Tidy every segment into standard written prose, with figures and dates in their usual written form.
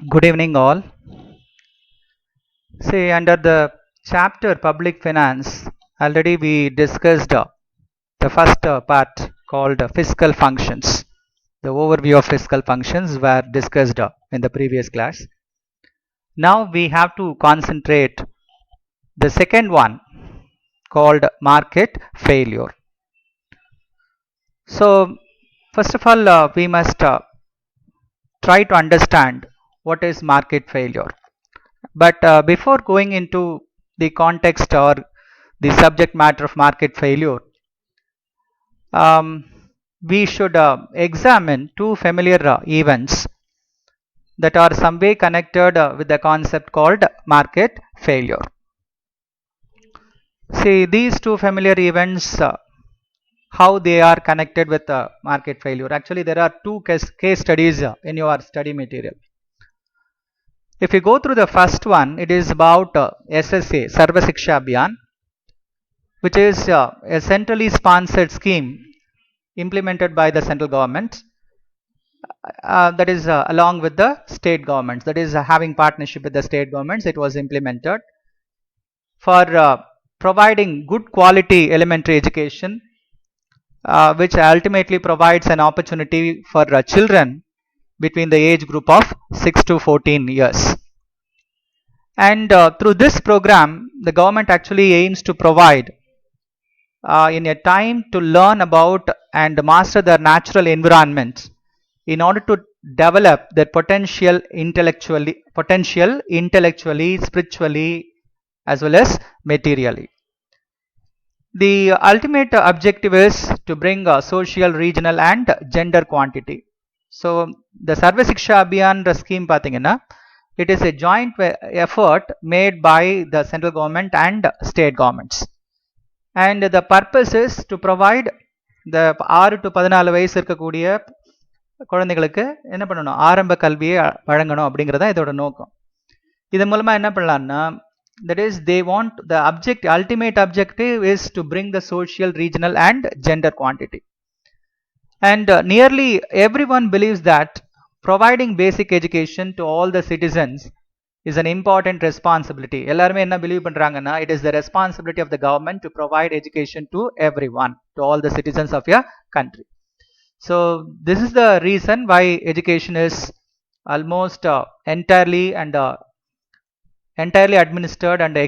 Good evening, all. See, under the chapter Public Finance, already we discussed the first part called Fiscal Functions. The overview of fiscal functions were discussed in the previous class. Now we have to concentrate the second one called market failure. So, first of all, we must try to understand what is market failure. But before going into the context or the subject matter of market failure, um, we should examine two familiar events that are some way connected with the concept called market failure. See, these two familiar events, how they are connected with market failure. Actually, there are two case studies in your study material. If you go through the first one, it is about SSA, Sarva Siksha Abhiyan, which is a centrally sponsored scheme implemented by the central government, that is along with the state governments, that is having partnership with the state governments. It was implemented for providing good quality elementary education, which ultimately provides an opportunity for children between the age group of 6 to 14 years. And through this program, the government actually aims to provide in a time to learn about and master their natural environment in order to develop their potential intellectually, spiritually, as well as materially. The ultimate objective is to bring social, regional, and gender quantity. So the Sarva Siksha Abhiyan scheme pathina, it is a joint effort made by the central government and state governments. And the purpose is to provide the 6 to 14 வயசு இருக்கக்கூடிய குழந்தைகளுக்கு என்ன பண்ணணும், ஆரம்ப கல்வியை வழங்கணும் அப்படிங்கிறது தான் இதோட நோக்கம். இது மூலமா என்ன பண்ணலாம்னா, that is they want the ultimate objective is to bring the social, regional and gender quantity. And nearly everyone believes that providing basic education to all the citizens is an important responsibility. எல்லாருமே என்ன believe பண்றாங்கன்னா, it is the responsibility of the government to provide education to everyone, to all the citizens of your country. So this is the reason why education is almost entirely administered and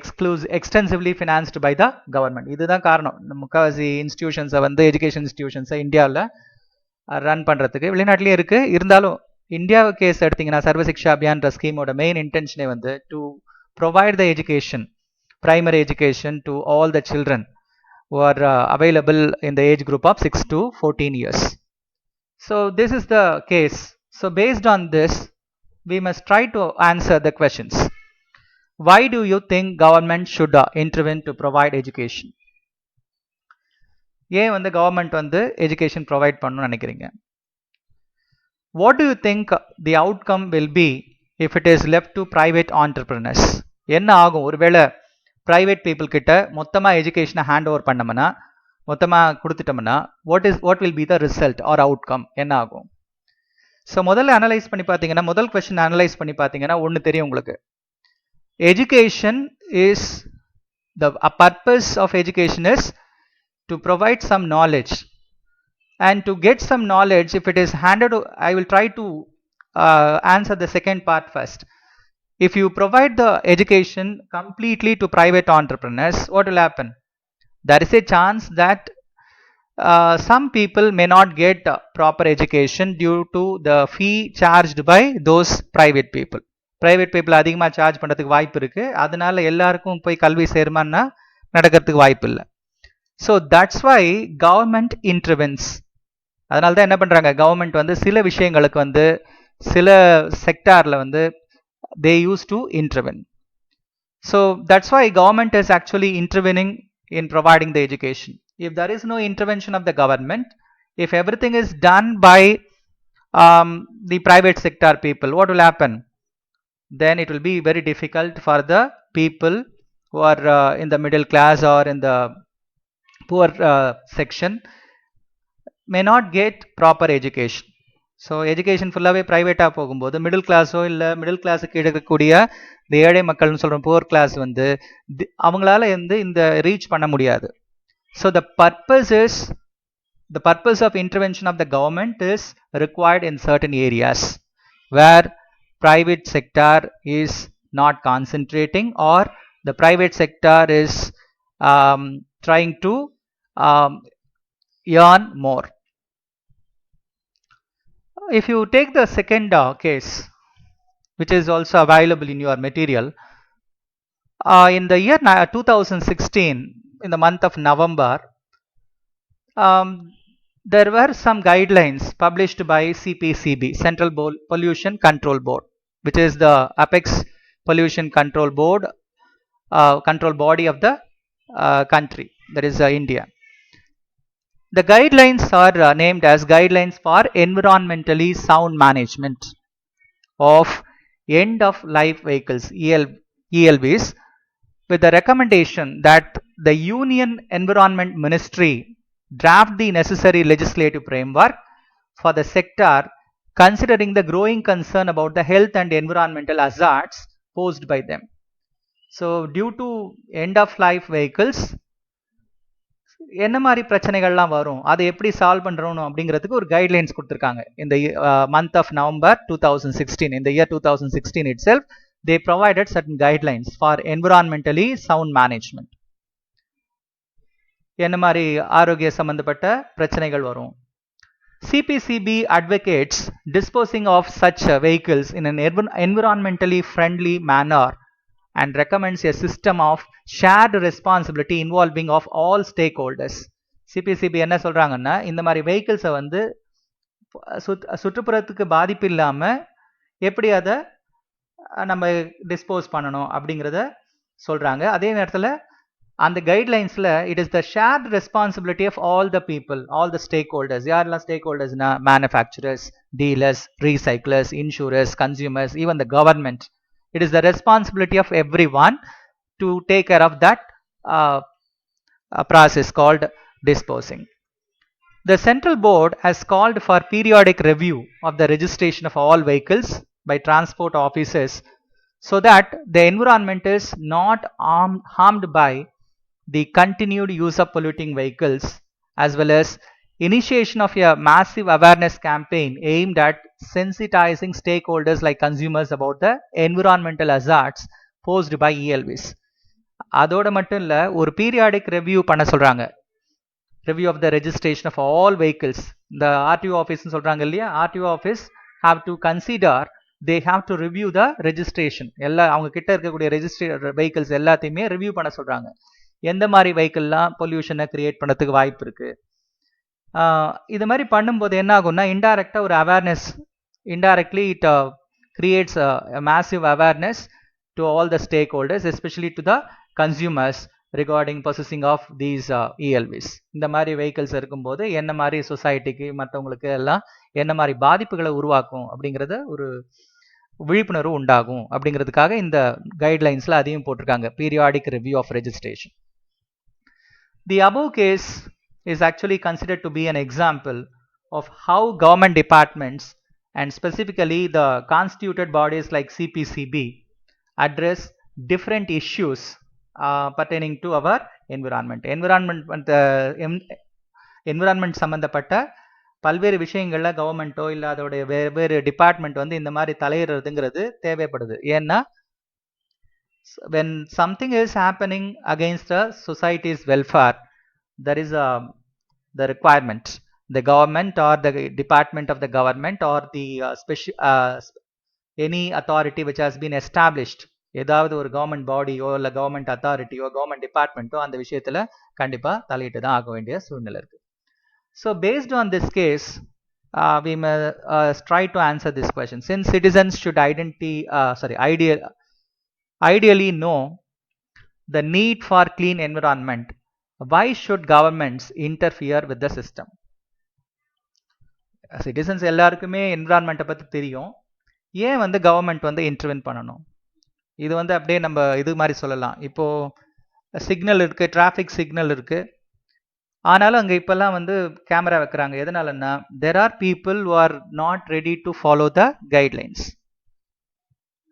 extensively financed by the government. இதுதான் காரணம். முக்காவாசி இன்ஸ்டிடியூஷன்ஸை வந்து education இன்ஸ்டிடியூஷன்ஸை இந்தியாவில் run பண்ணுறதுக்கு. வெளிநாட்டிலையும் இருக்குது, இருந்தாலும் India case எடுத்திங்கன்னா சர்வ சிக்ஷா அபியான்ற ஸ்கீமோட மெயின் இன்டென்ஷனே வந்து to provide the education, primary education to all the children who are available in the age group of 6 to 14 years. So this is the case. So based on this, we must try to answer the questions. Why do you think government should intervene to provide education? ஏன் வந்து government வந்து education provide பண்ணணும்னு நினைக்கிறீங்க? What do you think the outcome will be if it is left to private entrepreneurs? என்ன ஆகும் ஒருவேளை private people கிட்ட மொத்தமாக எஜுகேஷனை ஹேண்ட் ஓவர் பண்ணோம்னா, மொத்தமாக கொடுத்துட்டோம்னா, what will be the result or outcome? என்ன ஆகும்? ஸோ முதல்ல அனலைஸ் பண்ணி பார்த்தீங்கன்னா, முதல் கொஸ்டின் அனலைஸ் பண்ணி பார்த்தீங்கன்னா ஒன்று தெரியும் உங்களுக்கு. Education is a purpose of education is to provide some knowledge, and to get some knowledge, if it is handed, I will try to answer the second part first. If you provide the education completely to private entrepreneurs, what will happen? There is a chance that some people may not get proper education due to the fee charged by those private people. Private people அதிகமாக charge பண்ணுறதுக்கு வாய்ப்பு இருக்குது. அதனால எல்லாருக்கும் போய் கல்வி சேருமான்னா நடக்கிறதுக்கு வாய்ப்பு இல்லை. So that's why government intervention. அதனால தான் என்ன பண்ணுறாங்க, கவர்மெண்ட் வந்து சில விஷயங்களுக்கு வந்து சில செக்டாரில் வந்து they used to intervene. So that's why government is actually intervening in providing the education. If there is no intervention of the government, if everything is done by the private sector people, what will happen? Then it will be very difficult for the people who are in the middle class or in the poor section may not get proper education. So education ஃபுல்லாகவே ப்ரைவேட்டாக போகும்போது middle கிளாஸோ இல்லை middle கிளாஸுக்கு இருக்கக்கூடிய இந்த ஏழை மக்கள்னு சொல்கிறோம் poor class வந்து அவங்களால வந்து இந்த ரீச் பண்ண முடியாது. So the purpose of intervention of the government is required in certain areas where private sector is not concentrating or the private sector is trying to earn more. If you take the second case, which is also available in your material, in the year 2016, in the month of November, there were some guidelines published by CPCB, Central Pollution Control Board, which is the apex pollution control board, control body of the country, that is India. The guidelines are named as Guidelines for Environmentally Sound Management of End of Life Vehicles, ELVs, with the recommendation that the Union Environment Ministry draft the necessary legislative framework for the sector, considering the growing concern about the health and environmental hazards posed by them. So due to end of life vehicles, என்ன மாதிரி பிரச்சனைகள்லாம் வரும், அதை எப்படி solve பண்றோம் அப்படிங்கிறதுக்கு ஒரு guidelines கொடுத்துருக்காங்க. இந்த month of November 2016, in the year 2016 itself, they provided certain guidelines for environmentally sound management. என்ன மாதிரி ஆரோக்கிய சம்பந்தப்பட்ட பிரச்சனைகள் வரும். CPCB advocates disposing of such vehicles in an environmentally friendly manner and recommends a system of shared responsibility involving of all stakeholders. CPCB என்ன சொல்றாங்கன்னா, இந்த மாதிரி வெஹிக்கிள்ஸை வந்து சுற்றுப்புறத்துக்கு பாதிப்பு இல்லாமல் எப்படி அதை நம்ம டிஸ்போஸ் பண்ணணும் அப்படிங்கிறத சொல்றாங்க. அதே நேரத்தில் அந்த கைட்லைன்ஸில் it is the shared responsibility of all the people, all the stakeholders. யாரெல்லாம் ஸ்டேக் ஹோல்டர்ஸ்னா manufacturers, dealers, recyclers, insurers, consumers, even the government. It is the responsibility of everyone to take care of that process called disposing. The central board has called for periodic review of the registration of all vehicles by transport officers so that the environment is not harmed by the continued use of polluting vehicles, as well as initiation of a massive awareness campaign aimed at sensitizing stakeholders like consumers about the environmental hazards posed by ELVs. அதோட மட்டும் இல்லை, ஒரு periodic review பண்ண சொல்கிறாங்க. Review of the registration of all vehicles. இந்த RTO ஆஃபீஸ்ன்னு சொல்கிறாங்க இல்லையா, RTO office have to consider, they have to review the registration. அவங்க கிட்ட இருக்கக்கூடிய ரெஜிஸ்ட்ரேட் வெஹிக்கிள்ஸ் எல்லாத்தையுமே ரிவ்யூ பண்ண சொல்கிறாங்க. எந்த மாதிரி வெஹிக்கிள்லாம் பொல்யூஷனை கிரியேட் பண்ணுறதுக்கு வாய்ப்பு இருக்குது. இது மாதிரி பண்ணும்போது என்ன ஆகும்னா, இன்டைரக்டாக ஒரு awareness, indirectly it creates a massive awareness to all the stakeholders, especially to the consumers regarding possessing of these ELVs. இந்த மாதிரி வெஹிக்கிள்ஸ் இருக்கும்போது என்ன மாதிரி சொசைட்டிக்கு மற்றவங்களுக்கு எல்லாம் என்ன மாதிரி பாதிப்புகளை உருவாக்கும் அப்படிங்கிறத ஒரு விழிப்புணர்வு உண்டாகும் அப்படிங்கிறதுக்காக இந்த கைட்லைன்ஸில் அதையும் போட்டிருக்காங்க, periodic review of registration. The above case is actually considered to be an example of how government departments and specifically the constituted bodies like CPCB address different issues pertaining to our environment. Environment சம்பந்தப்பட்ட பல்வேறு விஷயங்களில் கவர்மெண்ட்டோ இல்லை அதோடைய வெவ்வேறு department வந்து இந்த மாதிரி தலையிடுறதுங்கிறது தேவைப்படுது. ஏன்னா when something is happening against a society's welfare, there is the requirement, the government or the department of the government or the any authority which has been established, ஏதாவது ஒரு கவர்மெண்ட் பாடியோ இல்லை கவர்மெண்ட் அத்தாரிட்டியோ கவர்மெண்ட் டிபார்ட்மெண்ட்டோ அந்த விஷயத்தில் கண்டிப்பாக தலையிட்டு தான் ஆக வேண்டிய சூழ்நிலை இருக்குது. So based on this case we may try to answer this question. Since citizens should ideally know the need for clean environment, why should governments interfere with the system? Citizens எல்லாருக்குமே என்விரான்மெண்ட்டை பற்றி தெரியும், ஏன் வந்து கவர்மெண்ட் வந்து intervene பண்ணணும்? இது வந்து அப்படியே நம்ம இது மாதிரி சொல்லலாம். இப்போது சிக்னல் இருக்குது, டிராஃபிக் சிக்னல் இருக்குது, ஆனாலும் அங்கே இப்போல்லாம் வந்து கேமரா வைக்கிறாங்க. எதனாலன்னா there are people who are not ready to follow the guidelines.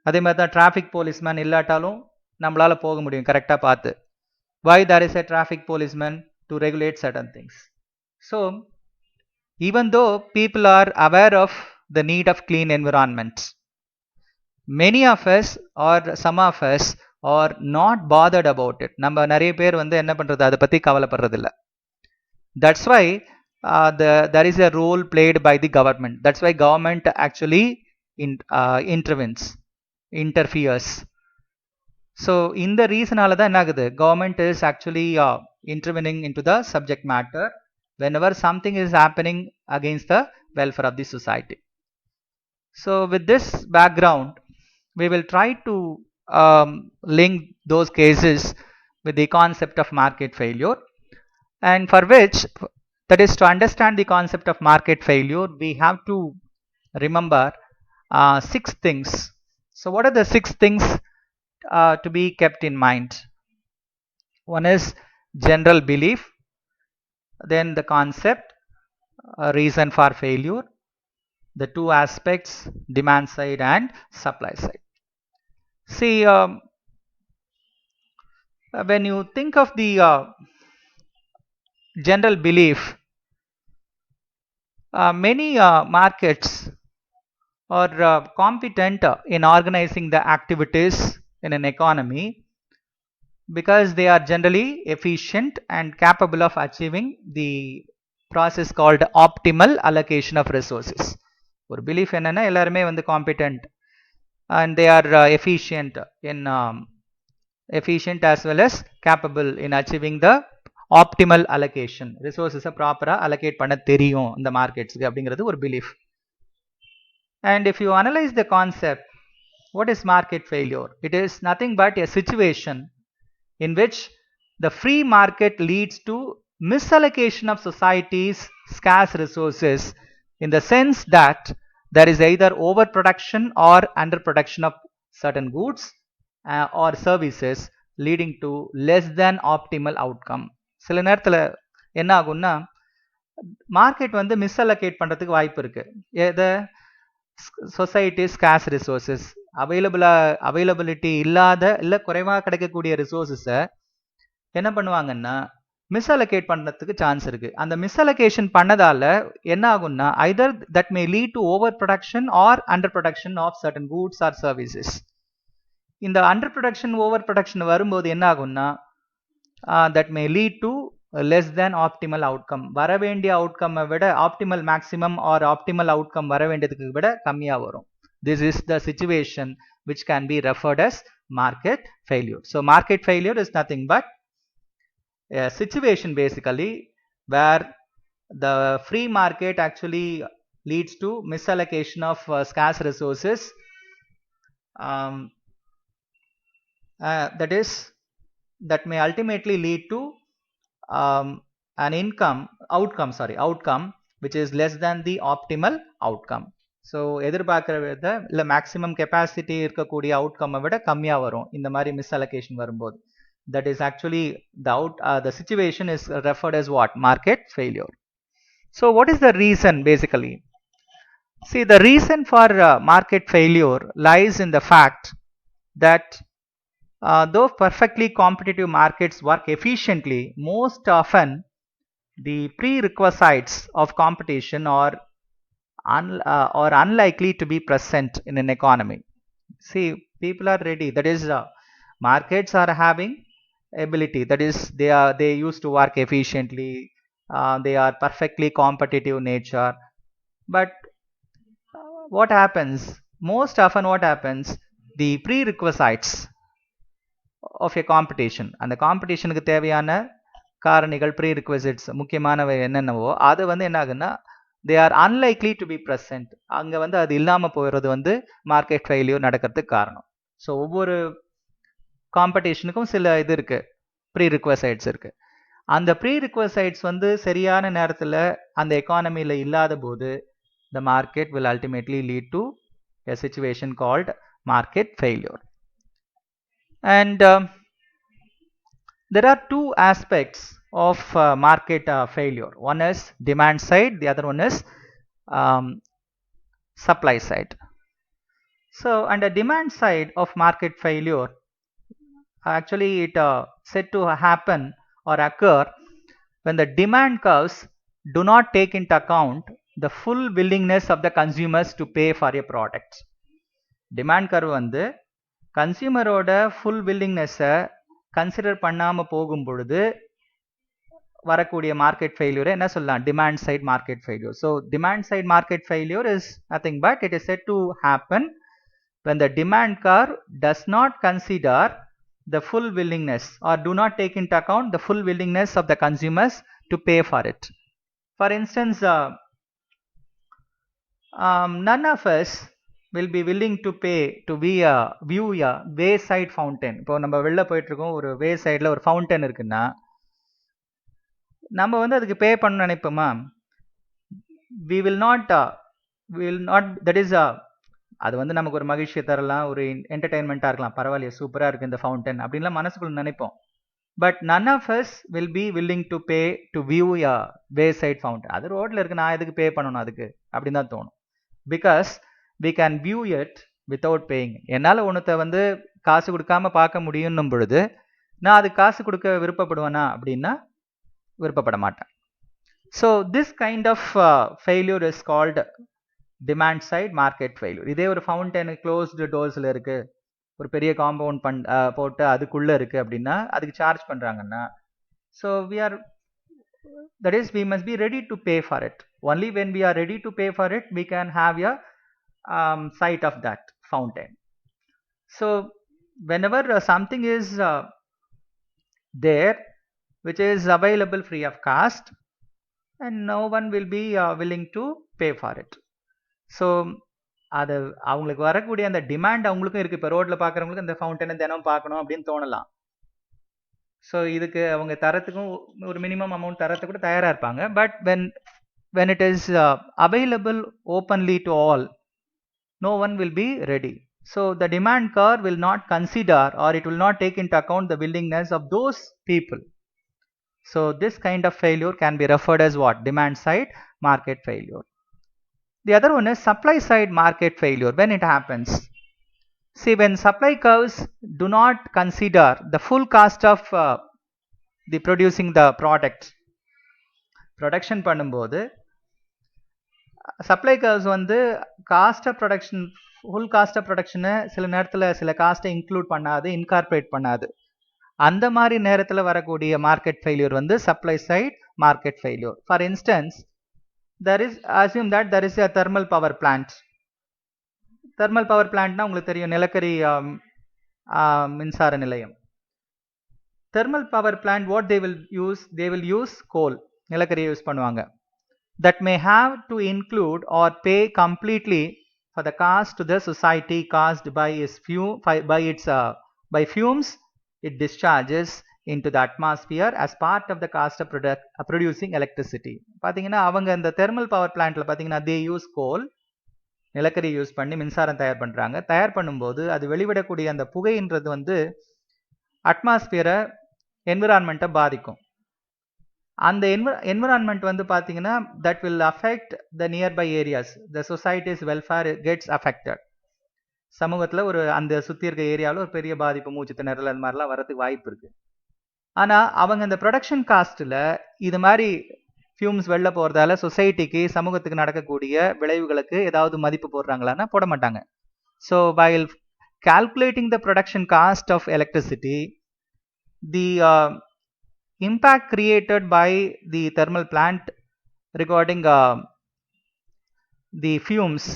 அதே மாதிரி தான் டிராஃபிக் போலீஸ்மேன் இல்லாட்டாலும் நம்மளால போக முடியும் கரெக்டாக பார்த்து. Why there is a traffic policeman to regulate certain things. So even though people are aware of the need of clean environment, many of us or some of us are not bothered about it. நம்ம நிறைய பேர் வந்து என்ன பண்றது, அதை பத்தி கவலைப்படுறது இல்லை. That's why there is a role played by the government. That's why government actually interferes. So in the reasonala da enna agudhu, government is actually intervening into the subject matter whenever something is happening against the welfare of the society. So with this background, we will try to link those cases with the concept of market failure, and for which, that is, to understand the concept of market failure, we have to remember 6 things. So what are the 6 things to be kept in mind? One is general belief, then the concept, reason for failure, the 2 aspects, demand side and supply side. See, when you think of the general belief, many markets are competent in organizing the activities in an economy because they are generally efficient and capable of achieving the process called optimal allocation of resources. ஒரு belief என்னன்னா எல்லாருமே வந்து competent and they are efficient as well as capable in achieving the optimal allocation. resources ப்ராப்பரா allocate பண்ண தெரியும் இந்த மார்க்கெட்ஸ்க்கு அப்படிங்கிறது ஒரு belief. And if you analyze the concept, what is market failure? It is nothing but a situation in which the free market leads to misallocation of society's scarce resources, in the sense that there is either overproduction or underproduction of certain goods or services, leading to less than optimal outcome. சில நேரத்தில் என்ன ஆகும்னா market வந்து மிஸ்அலோகேட் பண்ணுறதுக்கு வாய்ப்பு இருக்கு. எதை? Society scars resources, availability இல்லாத இல்லை குறைவாக கிடைக்கக்கூடிய ரிசோர்ஸஸை என்ன பண்ணுவாங்கன்னா மிஸ்அலோகேட் பண்ணுறதுக்கு சான்ஸ் இருக்கு. அந்த மிஸ்அலோகேஷன் பண்ணதால என்ன ஆகும்னா either that may lead to over production or under production of certain goods or services. இந்த அண்டர் ப்ரொடக்ஷன் ஓவர் ப்ரொடக்ஷன் வரும்போது என்ன ஆகும்னா that may lead to less than optimal outcome. வர வேண்டிய அவுட்கம்மை விட optimal maximum or optimal outcome வர வேண்டியதுக்கு விட கம்மியா வரும். This is the situation which can be referred as market failure. So market failure is nothing but a situation basically where the free market actually leads to misallocation of scarce resources, that may ultimately lead to an outcome which is less than the optimal outcome. So எதிர்பார்க்கறத இல்லை maximum capacity இருக்கக்கூடிய அவுட்கம்மை விட கம்மியாக வரும் இந்த மாதிரி மிஸ்அலோகேஷன் வரும்போது. That is actually the situation is referred as what? Market failure. So what is the reason basically? See, the reason for market failure lies in the fact that though perfectly competitive markets work efficiently, most often the prerequisites of competition are unlikely to be present in an economy. See, people are ready, that is, markets are having ability, that is, they used to work efficiently, they are perfectly competitive nature. But what happens? Most often what happens? The prerequisites of a competition, அந்த காம்படிஷனுக்கு தேவையான காரணிகள் ப்ரீரிக்வசிட்ஸ் முக்கியமானவை என்னென்னவோ அது வந்து என்ன ஆகுன்னா they are unlikely to be present. அங்கே வந்து அது இல்லாமல் போகிறது வந்து மார்க்கெட் ஃபெயிலியர் நடக்கிறதுக்கு காரணம். ஸோ ஒவ்வொரு காம்படிஷனுக்கும் சில இது இருக்குது, ப்ரீரிக்வசைட்ஸ் இருக்குது. அந்த ப்ரீரிக்வசைட்ஸ் வந்து சரியான நேரத்தில் அந்த எக்கானமியில் இல்லாத போது the market will ultimately lead to a situation called market failure. And there are 2 aspects of market failure. One is demand side, the other one is supply side. So, on the demand side of market failure, actually it said to happen or occur when the demand curves do not take into account the full willingness of the consumers to pay for a product. Demand curve வந்து கன்சியூமரோட full வில்லிங்னஸை consider பண்ணாமல் போகும் பொழுது வரக்கூடிய market ஃபெயிலியூரை என்ன சொல்லலாம், demand side market failure. So demand side market failure is nothing but it is said to happen when the demand curve does not consider the full willingness or do not take into account the full willingness of the consumers to pay for it. For instance, none of us will be willing to pay to view a wayside fountain. இப்போ நம்ம வெளில போயிட்டு இருக்கோம், ஒரு வே சைடில் ஒரு fountain இருக்குன்னா நம்ம வந்து அதுக்கு பே பண்ண நினைப்போமா? we will not that is அது வந்து நமக்கு ஒரு மகிழ்ச்சியை தரலாம், ஒரு என்டர்டைன்மெண்ட்டாக இருக்கலாம், பரவாயில்லையே சூப்பராக இருக்குது இந்த ஃபவுண்டன் அப்படின்லாம் மனசுக்குள்ள நினைப்போம். But none of us will be willing to pay to view a wayside fountain. அது ரோட்டில் இருக்கு, நான் எதுக்கு பே பண்ணணும் அதுக்கு அப்படின்னு தான் தோணும். Because we can view it without paying. என்னால் ஒன்றத்தை வந்து காசு கொடுக்காம பார்க்க முடியும்னும் பொழுது நான் அது காசு கொடுக்க விருப்பப்படுவேனா அப்படின்னா விருப்பப்பட மாட்டேன். So this kind of failure is called demand side market failure. இதே ஒரு ஃபவுண்டன் க்ளோஸ்டு டோர்ஸில் இருக்குது, ஒரு பெரிய காம்பவுண்ட் போட்டு அதுக்குள்ளே இருக்குது அப்படின்னா அதுக்கு சார்ஜ் பண்ணுறாங்கன்னா, so that is we must be ready to pay for it. Only when we are ready to pay for it we can have a sight of that fountain. So whenever something is there which is available free of cost and no one will be willing to pay for it. So அது அவங்களுக்கு வரக்கூடிய அந்த demand அவங்களுக்கும் இருக்குது. இப்போ ரோட்டில் பார்க்குறவங்களுக்கு இந்த ஃபவுண்டனை தினம் பார்க்கணும் அப்படின்னு தோணலாம். ஸோ இதுக்கு அவங்க தரத்துக்கும் ஒரு மினிமம் அமௌண்ட் தரத்துக்கு கூட தயாராக இருப்பாங்க. But when it is available openly to all, no one will be ready. So the demand curve will not consider or it will not take into account the willingness of those people. So this kind of failure can be referred as what? Demand side market failure. The other one is supply side market failure. When it happens, see, when supply curves do not consider the full cost of the producing the product, production பண்ணும்போது supply curves வந்து cost of production, full cost of ப்ரொடக்ஷனை சில நேரத்தில் சில காஸ்ட்டை include பண்ணாது, incorporate பண்ணாது. அந்த மாதிரி நேரத்தில் வரக்கூடிய மார்க்கெட் ஃபெயிலியூர் வந்து supply side market failure. For instance, assume that there is a thermal power plant. Thermal power plantனா உங்களுக்கு தெரியும், நிலக்கரி மின்சார நிலையம். Thermal power plant, what they will use coal, நிலக்கரியை யூஸ் பண்ணுவாங்க. That may have to include or pay completely for the cost to the society caused by fumes it discharges into the atmosphere as part of the cost of producing electricity. பார்த்தீங்கன்னா அவங்க இந்த thermal power பிளான்ட்ல பார்த்தீங்கன்னா they use coal, நிலக்கரி use பண்ணி மின்சாரம் தயார் பண்ணுறாங்க. தயார் பண்ணும்போது அது வெளிவிடக்கூடிய அந்த புகைன்றது வந்து அட்மாஸ்பியரை, என்விரான்மெண்ட்டை பாதிக்கும். அந்த என்விரான்மெண்ட் வந்து பார்த்தீங்கன்னா that will affect the nearby areas, the societies welfare gets affected. சமூகத்தில் ஒரு அந்த சுற்றி இருக்க ஏரியாவில் ஒரு பெரிய பாதிப்பு, மூச்சு திணறல் அது மாதிரிலாம் வரதுக்கு வாய்ப்பு இருக்குது. ஆனால் அவங்க இந்த ப்ரொடக்ஷன் காஸ்ட்டில் இது மாதிரி ஃபியூம்ஸ் வெளில போகிறதால சொசைட்டிக்கு, சமூகத்துக்கு நடக்கக்கூடிய விளைவுகளுக்கு ஏதாவது மதிப்பு போடுறாங்களான்னா போட மாட்டாங்க. So while calculating the production cost of electricity, the impact created by the thermal plant regarding the fumes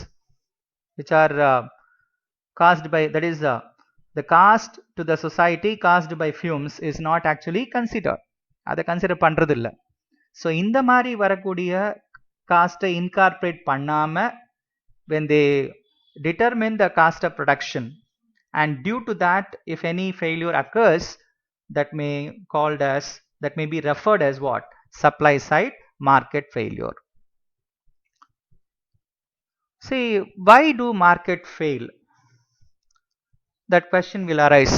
which are caused by, that is the cost to the society caused by fumes is not actually considered. அதை consider பண்ணுறது இல்லை. So இந்த மாதிரி வரக்கூடிய காஸ்ட்டை incorporate பண்ணாமல் when they determine the cost of production, and due to that if any failure occurs, that may be referred as what? Supply side market failure. See, why do market fail? That question will arise.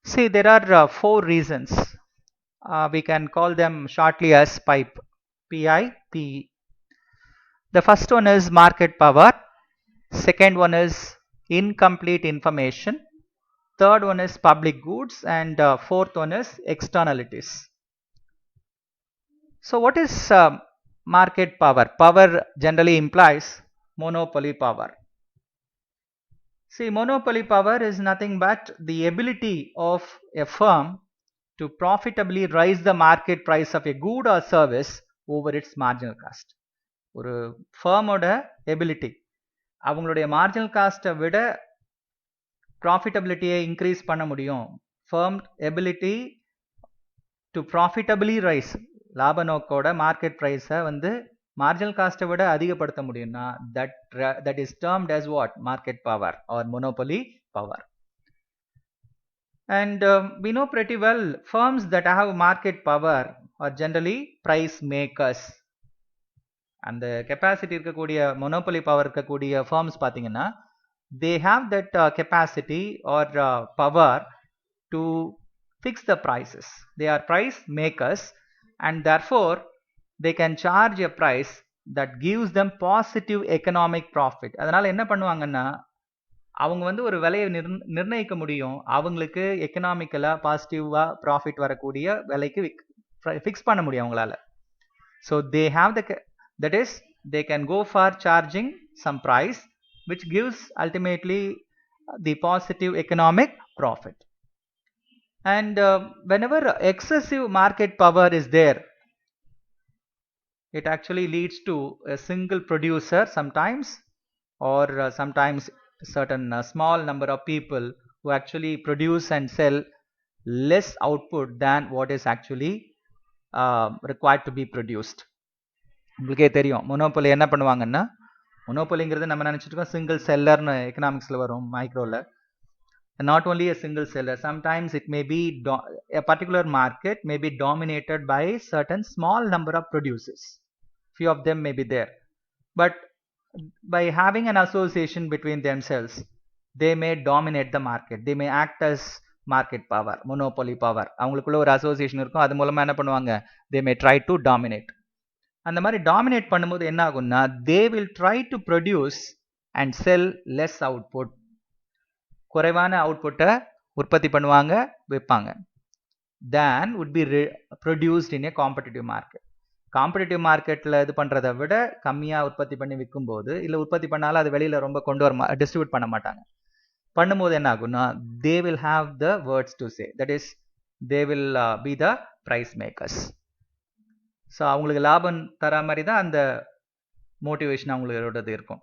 See, there are 4 reasons We can call them shortly as PIPE, P-I-P-E. The first one is market power, second one is incomplete information, third one is public goods, and fourth one is externalities. So what is market power? Power generally implies monopoly power. See, monopoly power is nothing but the ability of a firm to profitably raise the market price of a good or service over its marginal cost. ஒரு ஃபர்மோட ability அவங்களுடைய marginal காஸ்ட்டை விட ப்ராஃபிட்டபிலிட்டியை increase பண்ண முடியும். Firm ability to ப்ராஃபிட்டபிளி rice, லாப நோக்கோட market ப்ரைஸை வந்து marginal காஸ்ட்டை விட அதிகப்படுத்த முடியும்னா that is termed as what? Market power or monopoly power. And we know pretty well firms that have market power are generally price makers. அந்த கெப்பாசிட்டி இருக்கக்கூடிய monopoly power இருக்கக்கூடிய ஃபர்ம்ஸ் பார்த்தீங்கன்னா they have that capacity or power to fix the prices. They are price makers and therefore they can charge a price that gives them positive economic profit. அதனால என்ன பண்ணுவாங்கன்னா அவங்க வந்து ஒரு விலையை நிர்ணயிக்க முடியும், அவங்களுக்கு எக்கனாமிக்கலா பாசிட்டிவா ப்ராஃபிட் வரக்கூடிய விலைக்கு ஃபிக்ஸ் பண்ண முடியும் அவங்களால. So they have that is they can go for charging some price which gives ultimately the positive economic profit. And whenever excessive market power is there, it actually leads to a single producer sometimes, or sometimes certain small number of people who actually produce and sell less output than what is actually required to be produced. உங்களுக்கே தெரியும் monopoly என்ன பண்ணுவாங்கன்னா, மொனோபொலிங்கிறது நம்ம நினச்சிட்டு இருக்கோம் single செல்லர்னு எக்கனாமிக்ஸில் வரும் மைக்ரோவில். Not only a single seller, sometimes it may be a particular market may be dominated by certain small number of producers. Few of them may be there, but by having an association between themselves, they may dominate the market. They may act as market power, monopoly power. அவங்களுக்குள்ள ஒரு association இருக்கும், அது மூலமா என்ன பண்ணுவாங்க, they may try to dominate. அந்த மாதிரி dominate பண்ணும்போது என்ன ஆகும்னா, they will try to produce and sell less output. குறைவான அவுட்புட்டை உற்பத்தி பண்ணுவாங்க, விற்பாங்க. then would be produced in a competitive market. Competitive மார்க்கெட்டில் இது பண்ணுறதை விட கம்மியாக உற்பத்தி பண்ணி விற்கும்போது, இல்லை உற்பத்தி பண்ணாலும் அது வெளியில் ரொம்ப கொண்டு வர டிஸ்ட்ரிபியூட் பண்ண மாட்டாங்க. பண்ணும்போது என்ன ஆகும்னா, they will have the words to say, that is they will be the price makers. So அவங்களுக்கு லாபம் தர மாதிரி தான் அந்த மோட்டிவேஷன் அவங்களோடது இருக்கும்.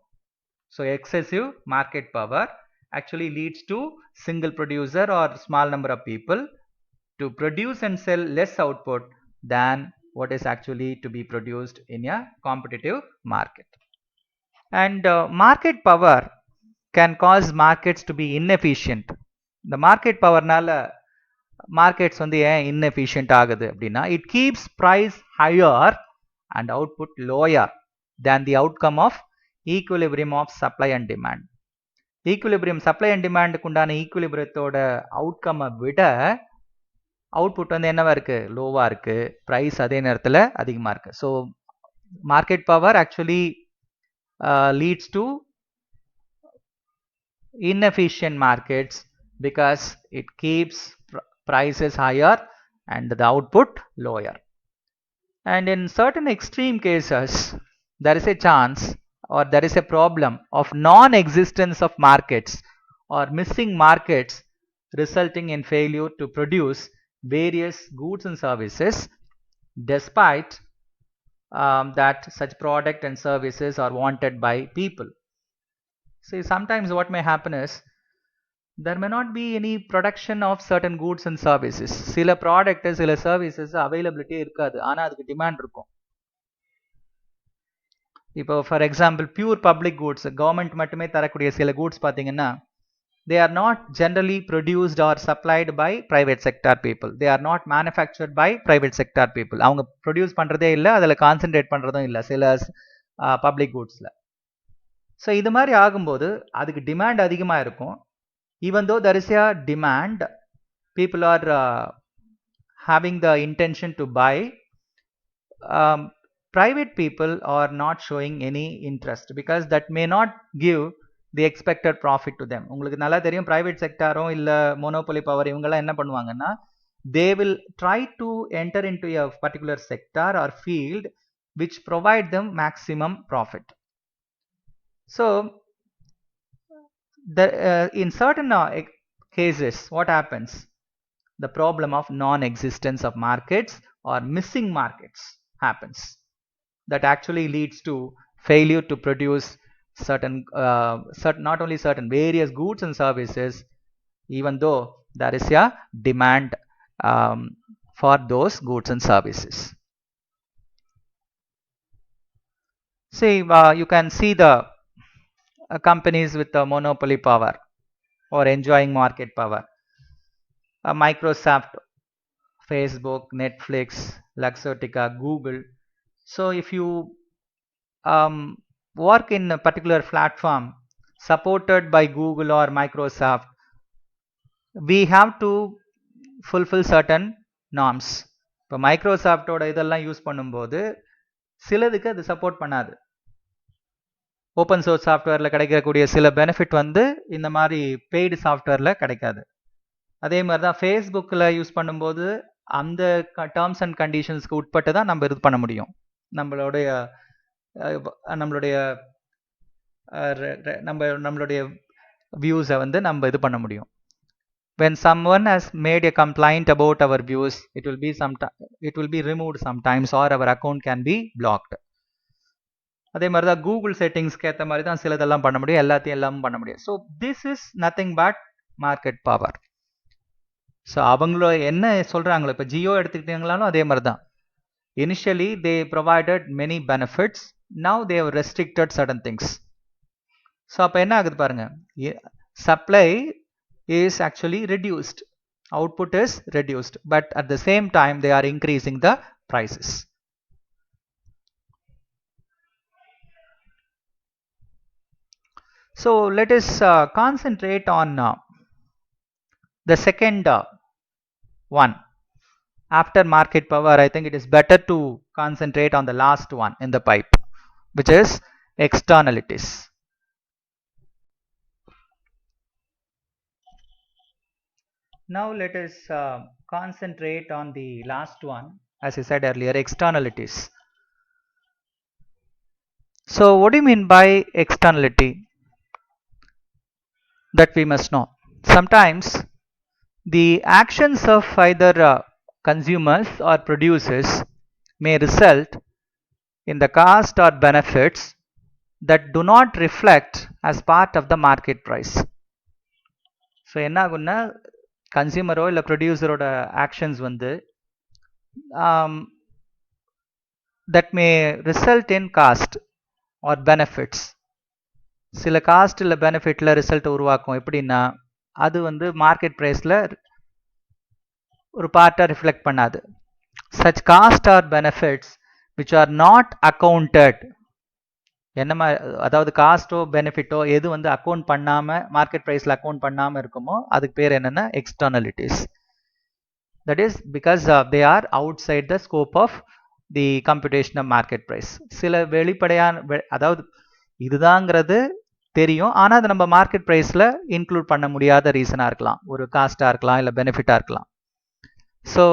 So excessive market power actually leads to single producer or small number of people to produce and sell less output than what is actually to be produced in a competitive market. And market power can cause markets to be inefficient. The market power nala markets வந்து ஏன் inefficient ஆகுது அப்படின்னா, it keeps price higher and output lower than the outcome of equilibrium of supply and demand. Equilibrium supply and டிமாண்டுக்கு உண்டான ஈக்குலிபிரியத்தோட அவுட்கம்மை விட output வந்து என்னவா இருக்கு, லோவா இருக்கு, ப்ரைஸ் அதே நேரத்தில் அதிகமாக இருக்கு. So market power actually leads to inefficient markets because it keeps prices higher and the output lower. And in certain extreme cases, there is a chance or there is a problem of non-existence of markets or missing markets resulting in failure to produce various goods and services despite that such product and services are wanted by people. See, sometimes what may happen is there may not be any production of certain goods and services. சில product சில services availability இருக்காது, ஆனால் அதுக்கு demand இருக்கும். இப்போ for example pure public goods, government மட்டுமே தரக்கூடிய சில கூட்ஸ் பார்த்தீங்கன்னா, they are not generally produced or supplied by private sector people. They are not manufactured by private sector people. அவங்க ப்ரொடியூஸ் பண்ணுறதே இல்லை, அதில் கான்சென்ட்ரேட் பண்ணுறதும் இல்லை சில பப்ளிக் கூட்ஸில். ஸோ இது மாதிரி ஆகும்போது அதுக்கு டிமாண்ட் அதிகமாக இருக்கும். Even though there is a demand, people are having the intention to buy, private people are not showing any interest because that may not give the expected profit to them. உங்களுக்கு நல்லா தெரியும் private sector இல்ல monopoly power இவங்கெல்லாம் என்ன பண்ணுவாங்கன்னா, they will try to enter into a particular sector or field which provide them maximum profit. So in certain cases, what happens? The problem of non-existence of markets or missing markets happens. That actually leads to failure to produce certain, not only certain various goods and services, even though there is a demand for those goods and services. See, you can see the companies with the monopoly power or enjoying market power. Microsoft, Facebook, Netflix, Luxottica, Google. So if you work in a particular platform supported by Google or Microsoft, we have to fulfill certain norms. இப்போ மைக்ரோசாஃப்டோட இதெல்லாம் use பண்ணும்போது சிலதுக்கு அது support பண்ணாது. Open source சாஃப்ட்வேரில் கிடைக்கக்கூடிய சில benefit வந்து இந்த மாதிரி பெய்டு சாஃப்ட்வேரில் கிடைக்காது. அதே மாதிரி தான் ஃபேஸ்புக்கில் யூஸ் பண்ணும்போது அந்த டேர்ம்ஸ் அண்ட் கண்டிஷன்ஸ்க்கு உட்பட்டு தான் நம்ம இது பண்ண முடியும். நம்மளுடைய வியூஸை வந்து நம்ம இது பண்ண முடியும். When someone has made a complaint about our views, it will be removed sometimes or our account can be blocked. அதே மாதிரி தான் கூகுள் செட்டிங்ஸ்க்கு ஏற்ற மாதிரி தான் சிலதெல்லாம் பண்ண முடியும், எல்லாத்தையும் பண்ண முடியும். So this is nothing but market power. So அவங்கள என்ன சொல்றாங்களோ, இப்போ ஜியோ எடுத்துக்கிட்டீங்களாலும் அதே மாதிரி தான். Initially they provided many benefits, now they have restricted certain things. So அப்ப என்ன ஆகுது பாருங்க, supply is actually reduced, output is reduced, but at the same time they are increasing the prices. So let us concentrate on the second one. After market power, I think it is better to concentrate on the last one in the pipe, which is externalities. Now let us concentrate on the last one, as I said earlier, externalities. So what do you mean by externality? That we must know. Sometimes the actions of either consumers or producers may result in the cost or benefits that do not reflect as part of the market price. So என்ன ஆகும்னா, கன்சியூமரோ இல்லை ப்ரொடியூசரோட actions வந்து that may result in cost or benefits. சில cost இல்லை பெனிஃபிட்ல result உருவாக்கும். எப்படின்னா, அது வந்து மார்க்கெட் பிரைஸ்ல ஒரு பார்ட்டா ரிஃப்ளெக்ட் பண்ணாது. Such cost or benefits which are not accounted, என்னமா, அதாவது காஸ்டோ பெனிஃபிட்டோ எது வந்து அக்கௌண்ட் பண்ணாம மார்க்கெட் பிரைஸ்ல அக்கௌண்ட் பண்ணாம இருக்குமோ அதுக்கு பேர் என்னன்னா எக்ஸ்டர்னலிட்டிஸ். That is because they are outside the scope of the computation of market price. சில வெளிப்படையான, அதாவது இதுதாங்கிறது தெரியும், ஆனா அது நம்ம மார்க்கெட் பிரைஸ்ல இன்க்ளூட் பண்ண முடியாத ரீசனா இருக்கலாம், ஒரு காஸ்டா இருக்கலாம், இல்ல பெனிஃபிட்டா இருக்கலாம். So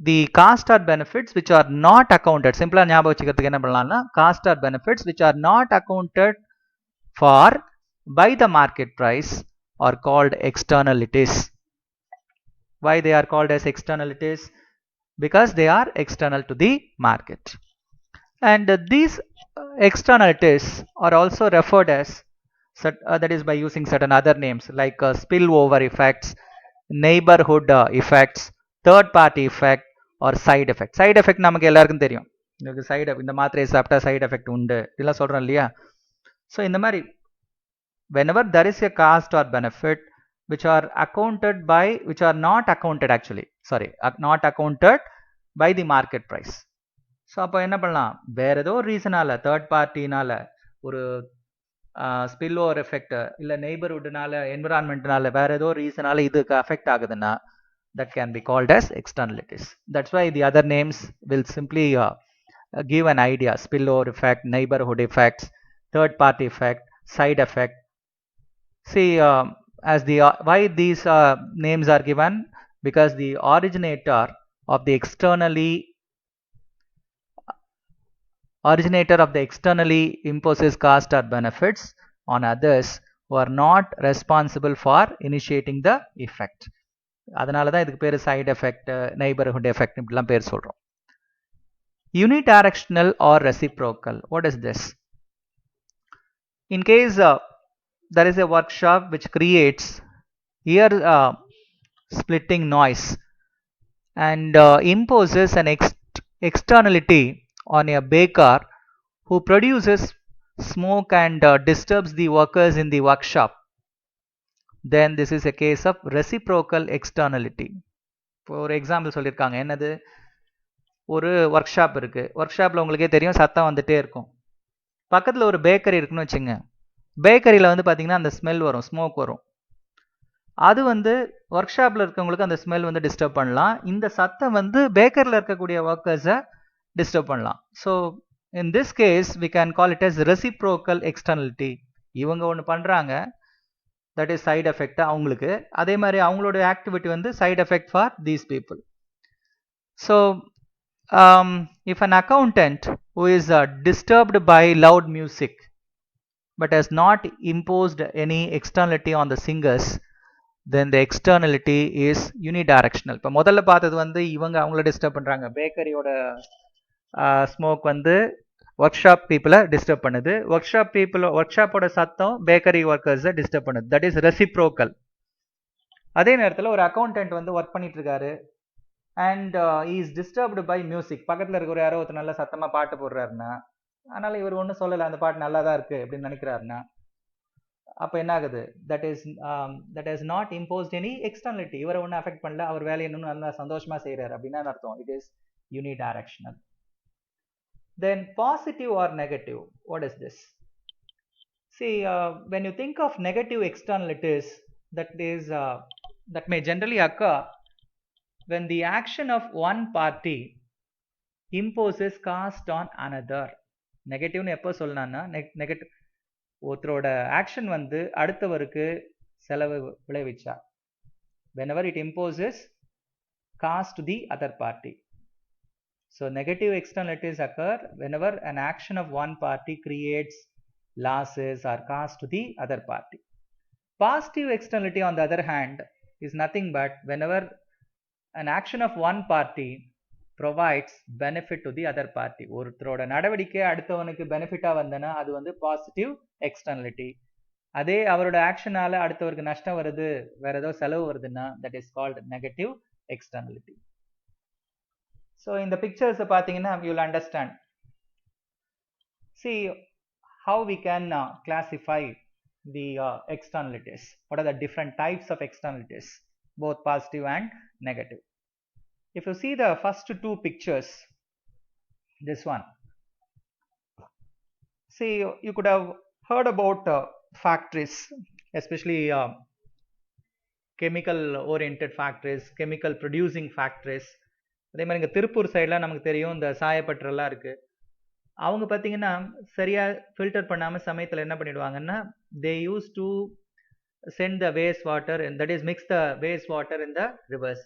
the cost or benefits which are not accounted, சிம்பிளா ஞாபகம் வச்சுக்கிறதுக்கு என்ன பண்ணலாம்னா, cost or benefits which are not accounted for by the market price are called externalities. Why they are called as externalities? Because they are external to the market. And these externalities are also referred as, that is by using certain other names like spillover effects, neighborhood effects, third party effect or side effect. Side effect நமக்கு எல்லாருக்கும் தெரியும், இந்த மாத்திரையை சாப்பிட்டா side effect உண்டு இதெல்லாம் சொல்றோம் இல்லையா. ஸோ இந்த மாதிரி whenever there is a cost or benefit which are accounted by, which are not accounted actually, sorry, not accounted by the market price. So அப்போ என்ன பண்ணலாம், வேற ஏதோ ரீசனால, தேர்ட் பார்ட்டினால, ஒரு ஸ்பில் ஓவர் எஃபெக்ட் இல்லை நெய்பர்ஹுட்னால, என்விரான்மெண்ட்னால, வேற ஏதோ ரீசனால இதுக்கு அஃபெக்ட் ஆகுதுன்னா that can be called as externalities. That's why the other names will simply give an idea: spillover effect, neighborhood effects, third party effect, side effect. See, as the why these names are given, because the originator of the externally imposes cost or benefits on others who are not responsible for initiating the effect. அதனால தான் இதுக்கு பேர் side effect, neighbourhood effect இப்படிலாம் பேர் சொல்கிறோம். Unidirectional or reciprocal, what is this? In case there is a workshop which creates ear splitting noise and imposes an externality on a baker who produces smoke and disturbs the workers in the workshop, then this is a case of reciprocal externality. For example சொல்லியிருக்காங்க, என்னது, ஒரு work shop இருக்குது. Work ஷாப்பில் உங்களுக்கே தெரியும் சத்தம் வந்துகிட்டே இருக்கும். பக்கத்தில் ஒரு பேக்கரி இருக்குன்னு வச்சுங்க. பேக்கரியில் வந்து பார்த்திங்கன்னா அந்த ஸ்மெல் வரும், ஸ்மோக் வரும். அது வந்து ஒர்க் ஷாப்பில் இருக்கவங்களுக்கு அந்த ஸ்மெல் வந்து டிஸ்டர்ப் பண்ணலாம். இந்த சத்தம் வந்து பேக்கரியில் இருக்கக்கூடிய ஒர்க்கர்ஸை டிஸ்டர்ப் பண்ணலாம். So in this case we can call it as reciprocal externality. இவங்க ஒன்று பண்ணுறாங்க, that is side effect அவங்களுக்கு, அதே மாதிரி அவங்களோட ஆக்டிவிட்டி வந்து side effect for these people. So if an accountant who is disturbed by loud music but has not imposed any externality on the singers, then the externality is unidirectional. இப்போ முதல்ல பார்த்தது வந்து இவங்க அவங்கள டிஸ்டர்ப் பண்ணுறாங்க, பேக்கரியோட smoke வந்து workshop பீப்புளை டிஸ்டர்ப் பண்ணுது, ஒர்க் ஷாப்போட சத்தம் பேக்கரி ஒர்க்கர்ஸை டிஸ்டர்ப் பண்ணுது. That is reciprocal. அதே நேரத்தில் ஒரு அக்கௌண்டன்ட் வந்து ஒர்க் பண்ணிட்டு இருக்காரு and is disturbed by music. பக்கத்தில் இருக்கிற யாரோ ஒருத்தர் நல்லா சத்தமாக பாட்டு போடுறாருன்னா, அதனால் இவர் ஒன்றும் சொல்லலை, அந்த பாட்டு நல்லா தான் இருக்குது அப்படின்னு நினைக்கிறாருன்னா, அப்போ என்ன ஆகுது? That is not imposed any externality. இவரை ஒன்றும் அஃபெக்ட் பண்ணல, அவர் வேலையை இன்னும் நல்லா சந்தோஷமாக செய்கிறார் அப்படின்னா அர்த்தம். It is unidirectional. Then positive or negative, what is this? See, when you think of negative externalities, that may generally occur when the action of one party imposes cost on another. Negative எப்போ சொல்லணும்னா, negative ஒருத்தரோட action வந்து அடுத்தவருக்கு செலவு விளைவிச்சா, whenever it imposes cost to the other party. So negative externalities occur whenever an action of one party creates losses or cost to the other party. Positive externality on the other hand is nothing but whenever an action of one party provides benefit to the other party. ஒருத்தரோட நடவடிக்கை அடுத்தவனுக்கு பெனிஃபிட்டாக வந்தனா அது வந்து positive எக்ஸ்டர்னலிட்டி. அதே அவரோட ஆக்ஷனால அடுத்தவருக்கு நஷ்டம் வருது, வேற ஏதோ செலவு வருதுன்னா, that is called negative externality. So in the pictures பார்த்தீங்கன்னா you will understand. See how we can classify the externalities. What are the different types of externalities, both positive and negative? If you see the first two pictures, this one, see you could have heard about factories, especially chemical oriented factories, chemical producing factories. அதே மாதிரி இங்கே திருப்பூர் சைடெலாம் நமக்கு தெரியும், இந்த சாயப்பட்டரெல்லாம் இருக்குது. அவங்க பார்த்தீங்கன்னா சரியாக ஃபில்டர் பண்ணாமல் சமயத்தில் என்ன பண்ணிவிடுவாங்கன்னா, they used to send the waste water, that is mix the waste water in the rivers.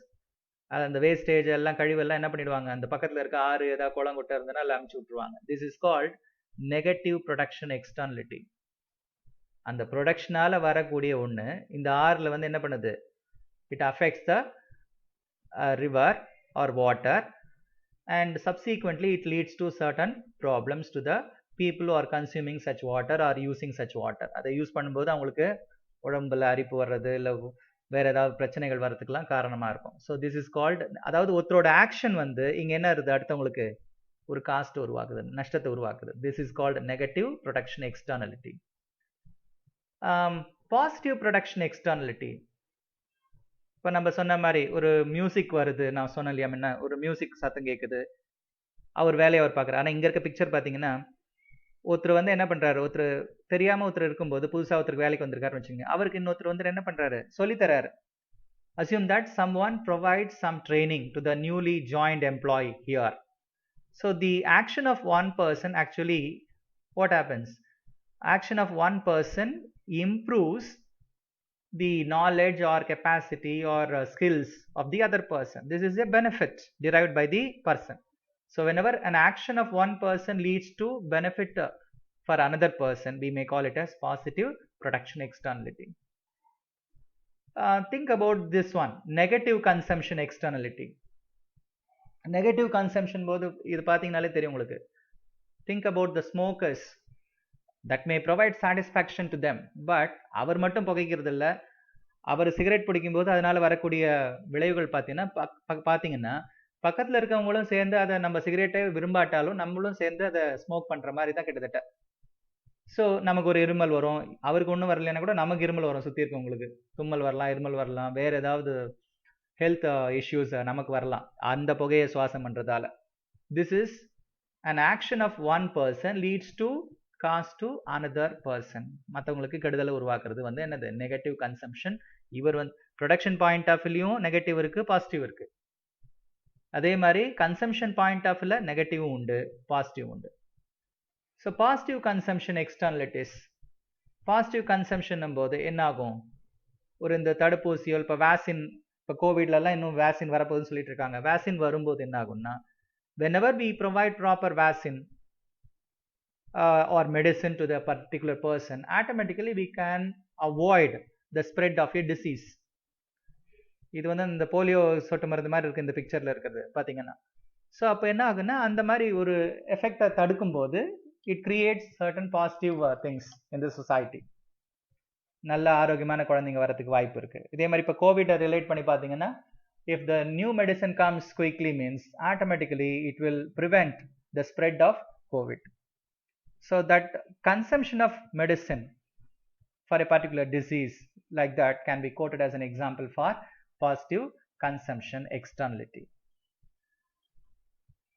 அந்த வேஸ்டேஜ் எல்லாம் கழிவெல்லாம் என்ன பண்ணிவிடுவாங்க, அந்த பக்கத்தில் இருக்க ஆறு ஏதாவது குளங்குட்டை இருந்ததுன்னா அதில் அனுப்பிச்சி விட்ருவாங்க. This is called negative production externality. அந்த ப்ரொடக்ஷனால் வரக்கூடிய ஒன்று இந்த ஆறில் வந்து என்ன பண்ணுது, it affects the river or water, and subsequently it leads to certain problems to the people who are consuming such water or using such water. அதை யூஸ் பண்ணும்போது அவங்களுக்கு உடம்புல அரிப்பு வர்றது இல்லை வேற ஏதாவது பிரச்சனைகள் வர்றதுக்கெல்லாம் காரணமாக இருக்கும். ஸோ திஸ் இஸ் கால்ட், அதாவது ஒருத்தரோட ஆக்ஷன் வந்து இங்கே என்ன இருக்குது, அடுத்தவங்களுக்கு ஒரு காஸ்ட் உருவாக்குது, நஷ்டத்தை உருவாக்குது. This is called negative production externality. Positive production externality, இப்போ நம்ம சொன்ன மாதிரி ஒரு மியூசிக் வருது, நான் சொன்னேன் இல்லையா முன்ன, ஒரு மியூசிக் சத்தம் கேட்குது, அவர் வேலையை அவர் பார்க்குறாரு. ஆனால் இங்கே இருக்க பிக்சர் பார்த்தீங்கன்னா ஒருத்தர் வந்து என்ன பண்ணுறாரு, ஒருத்தர் தெரியாமல் ஒருத்தர் இருக்கும்போது புதுசாக ஒருத்தருக்கு வேலைக்கு வந்திருக்காருன்னு வச்சுக்கோங்க, அவருக்கு இன்னொருத்தர் வந்து என்ன பண்ணுறாரு, சொல்லித்தராரு. Assume that someone provides some training to the newly joined employee here. So the action of one person actually, what happens? Action of one person improves the knowledge or capacity or skills of the other person. This is a benefit derived by the person. So whenever an action of one person leads to benefit for another person, we may call it as positive production externality. Think about this one, negative consumption externality. Negative consumption போது இது பார்த்தீங்கனாலே தெரியும் உங்களுக்கு. Think about the smokers. That may provide satisfaction to them, but அவர் மட்டும் புகைக்கிறது இல்லை, அவர் cigarette பிடிக்கும்போது அதனால வரக்கூடிய விளைவுகள் பார்த்தீங்கன்னா பக்கத்தில் இருக்கவங்களும் சேர்ந்து அதை நம்ம சிகரெட்டை விரும்பாட்டாலும் நம்மளும் சேர்ந்து அதை ஸ்மோக் பண்ணுற மாதிரி தான் கிட்டத்தட்ட. ஸோ நமக்கு ஒரு இருமல் வரும், அவருக்கு ஒன்றும் வரலைன்னா கூட நமக்கு இருமல் வரும், சுற்றி இருக்கவங்களுக்கு தும்மல் வரலாம், இருமல் வரலாம், வேறு ஏதாவது ஹெல்த் இஷ்யூஸ் நமக்கு வரலாம் அந்த புகையை சுவாசம் பண்ணுறதால. This is an action of one person leads to cause to another person. மற்றவங்களுக்கு கெடுதலை உருவாக்குறது வந்து என்னது? Negative consumption. இவர் வந்து ப்ரொடக்ஷன் பாயிண்ட் ஆஃப் வியூலையும் நெகட்டிவ் இருக்கு, பாசிட்டிவ் இருக்கு. அதே மாதிரி கன்சம்ஷன் பாயிண்ட் ஆஃப் வியூல நெகட்டிவும் உண்டு, பாசிட்டிவ் உண்டு. So positive consumption externalities. Positive consumption போது என்ன ஆகும்? ஒரு இந்த தடுப்பூசியோ இப்போ வேக்சின், இப்போ கோவிட்லலாம் இன்னும் வேக்சின் வரப்போகுதுன்னு சொல்லிட்டு இருக்காங்க. வேக்சின் வரும்போது என்ன ஆகும்னா, whenever we provide proper vaccine or medicine to the particular person, automatically we can avoid the spread of a disease. இது வந்து இந்த போலியோ சொட்டு மருந்து மாதிரி இருக்கு இந்த பிக்சர்ல இருக்கிறது பார்த்தீங்கன்னா. ஸோ அப்போ என்ன ஆகுன்னா, அந்த மாதிரி ஒரு எஃபெக்டை தடுக்கும் போது it creates certain positive things in the society. நல்ல ஆரோக்கியமான குழந்தைங்க வரதுக்கு வாய்ப்பு இருக்கு. இதே மாதிரி இப்போ கோவிட்டை ரிலேட் பண்ணி பார்த்தீங்கன்னா, if the new medicine comes quickly means automatically it will prevent the spread of COVID. So that consumption of medicine for a particular disease like that can be quoted as an example for positive consumption externality.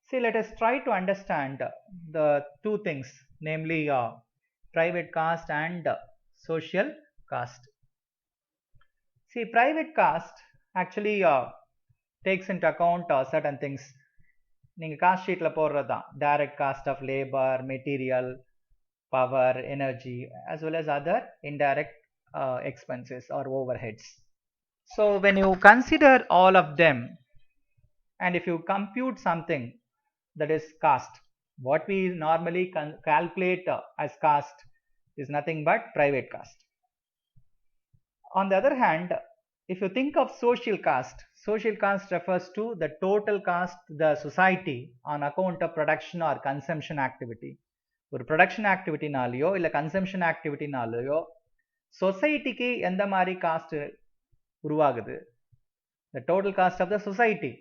See, let us try to understand the two things, namely private cost and social cost. See, private cost actually takes into account certain things. நீங்கள் cost ஷீட்டில் போடுறது தான் direct cost of labour, material, power, energy, as well as other indirect expenses or overheads. So when you consider all of them and if you compute something that is cost, what we normally calculate as cost is nothing but private cost. On the other hand, if you think of social cost refers to the total cost to the society on account of production or consumption activity. ஒரு production ஆக்டிவிட்டினாலேயோ இல்லை consumption ஆக்டிவிட்டினாலேயோ சொசைட்டிக்கு எந்த மாதிரி cost உருவாகுது? the total cost of the society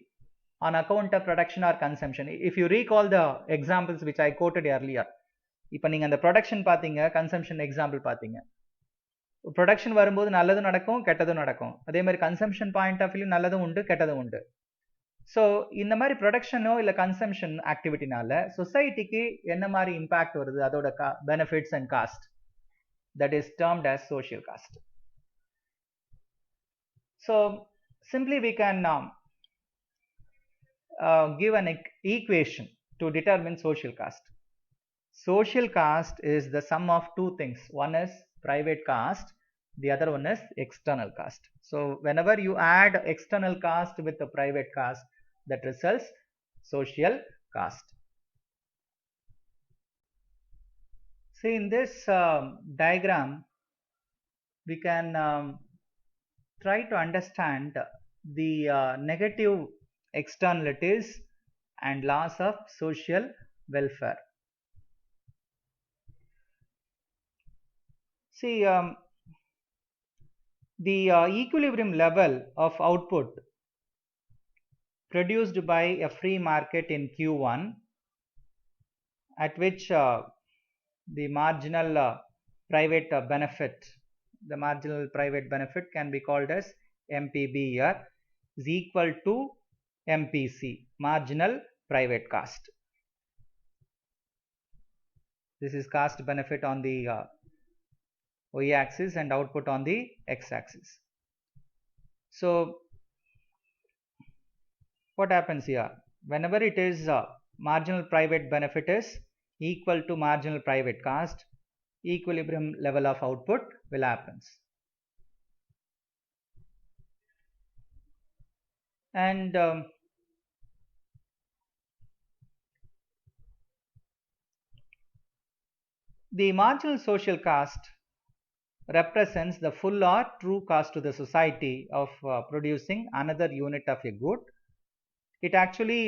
on account of production or consumption. If you recall the examples which I quoted earlier, இப்போ நீங்கள் அந்த production பார்த்தீங்க, கன்சம்ஷன் எக்ஸாம்பிள் பார்த்தீங்க. ப்ரொடக்ஷன் வரும்போது நல்லதும் நடக்கும், கெட்டதும் நடக்கும். அதே மாதிரி கன்சம்ஷன் பாயிண்ட் ஆஃப் வியூ நல்லதும் உண்டு, கெட்டதும் உண்டு. ஸோ இந்த மாதிரி ப்ரொடக்ஷனோ இல்லை கன்சம்ஷன் ஆக்டிவிட்டினால சொசைட்டிக்கு என்ன மாதிரி இம்பேக்ட் வருது, அதோட benefits and cost, that is termed as social cost. So simply we can give an equation to determine social cost. Social cost is the sum of two things. One is private cost, the other one is external cost. So whenever you add external cost with the private cost, that results social cost. See, in this diagram we can try to understand the negative externalities and loss of social welfare. See, the equilibrium level of output produced by a free market in Q1, at which the marginal private benefit, the marginal private benefit can be called as MPB here, is equal to MPC, marginal private cost. This is cost benefit on the y axis and output on the x axis. So what happens here? Whenever it is marginal private benefit is equal to marginal private cost, equilibrium level of output will happen. And the marginal social cost represents the full or true cost to the society of producing another unit of a good. It actually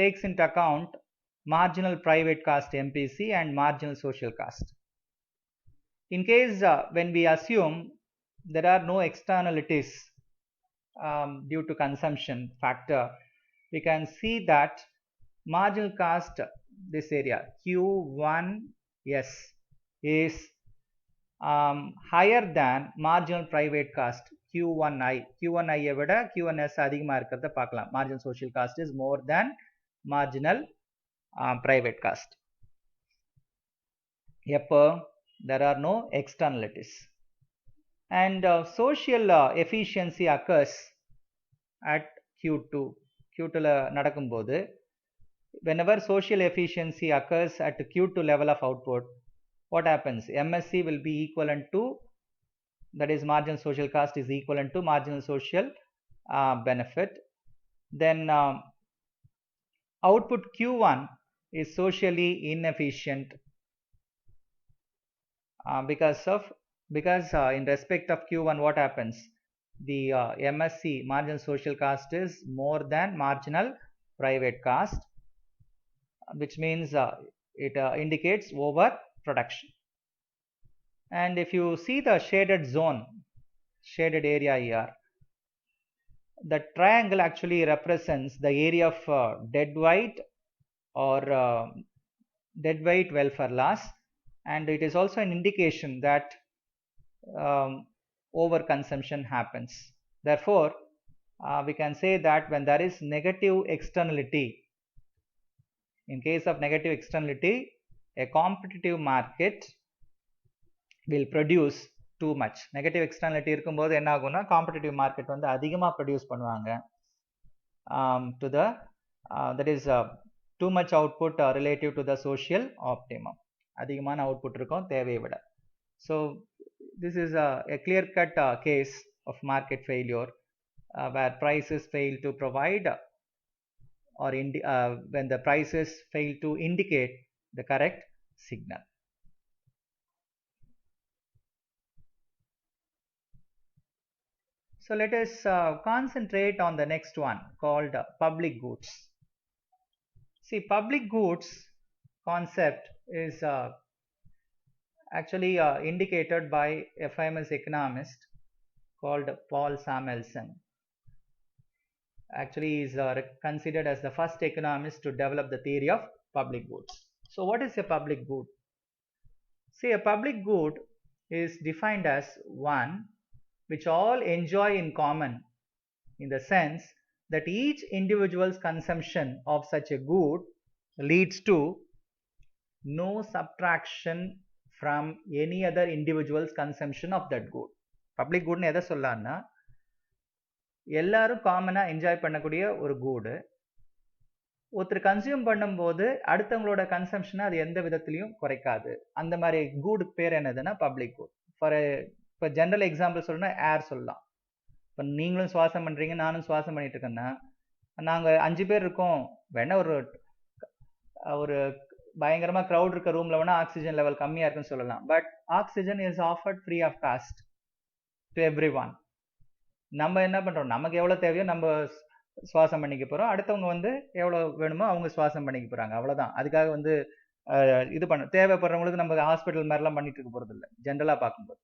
takes into account marginal private cost MPC and marginal social cost. In case when we assume there are no externalities due to consumption factor, we can see that marginal cost, this area Q1S, is higher than marginal private cost Q1I. Q1I விட Q1S அதிகமா இருக்கிறத பார்க்கலாம். Marginal social cost is more than marginal private cost. எப்போ there are no externalities. And social efficiency occurs at Q2. Q2ல நடக்கும்போது whenever social efficiency occurs at Q2 level of output, what happens? MSC will be equivalent to, that is marginal social cost is equivalent to marginal social benefit. Then output Q1 is socially inefficient because in respect of Q1 what happens? The MSC marginal social cost is more than marginal private cost, which means it indicates overproduction. And if you see the shaded zone, shaded area here, the triangle actually represents the area of dead weight or dead weight welfare loss, and it is also an indication that overconsumption happens. Therefore, we can say that when there is negative externality, in case of negative externality, a competitive market will produce too much. Negative externality இருக்கும்போது என்ன ஆகும்னா competitive market வந்து அதிகமா produce பண்ணுவாங்க to the that is too much output relative to the social optimum. அதிகமான output இருக்கும் தேவையை விட. So this is a clear cut case of market failure where prices fail to provide or when the prices fail to indicate the correct signal. So let us concentrate on the next one called public goods. See, public goods concept is actually indicated by a famous economist called Paul Samuelson. Actually, he is considered as the first economist to develop the theory of public goods. So what is a public good? See, a public good is defined as one which all enjoy in common, in the sense that each individual's consumption of such a good leads to no subtraction from any other individual's consumption of that good. Public good எதை சொல்லலாம்னா எல்லாரும் காமனா enjoy பண்ணக்கூடிய ஒரு கூடு ஒருத்தர் consume பண்ணும்போது அடுத்தவங்களோட கன்சம்ஷனை அது எந்த விதத்திலையும் குறைக்காது. அந்த மாதிரி கூடுக்கு பேர் என்னதுன்னா பப்ளிக் குட். இப்போ ஜென்ரல் எக்ஸாம்பிள் சொல்லணும்னா ஏர் சொல்லலாம். இப்போ நீங்களும் சுவாசம் பண்ணுறீங்க, நானும் சுவாசம் பண்ணிட்டு இருக்கேன்னா நாங்கள் 5 பேர் இருக்கோம், வேணா ஒரு பயங்கரமாக க்ரௌட் இருக்க ரூமில் வேணா ஆக்சிஜன் லெவல் கம்மியாக இருக்குன்னு சொல்லலாம். But oxygen is afforded free of cost to everyone. நம்ம என்ன பண்ணுறோம், நமக்கு எவ்வளோ தேவையோ நம்ம சுவாசம் பண்ணிக்க போகிறோம், அடுத்தவங்க வந்து எவ்வளோ வேணுமோ அவங்க சுவாசம் பண்ணிக்க போகிறாங்க, அவ்வளோதான். அதுக்காக வந்து இது பண்ண தேவைப்படுறவங்களுக்கு நம்ம ஹாஸ்பிட்டல் மாதிரிலாம் பண்ணிட்டு இருக்க போகிறது இல்லை ஜென்ரலாக பார்க்கும்போது.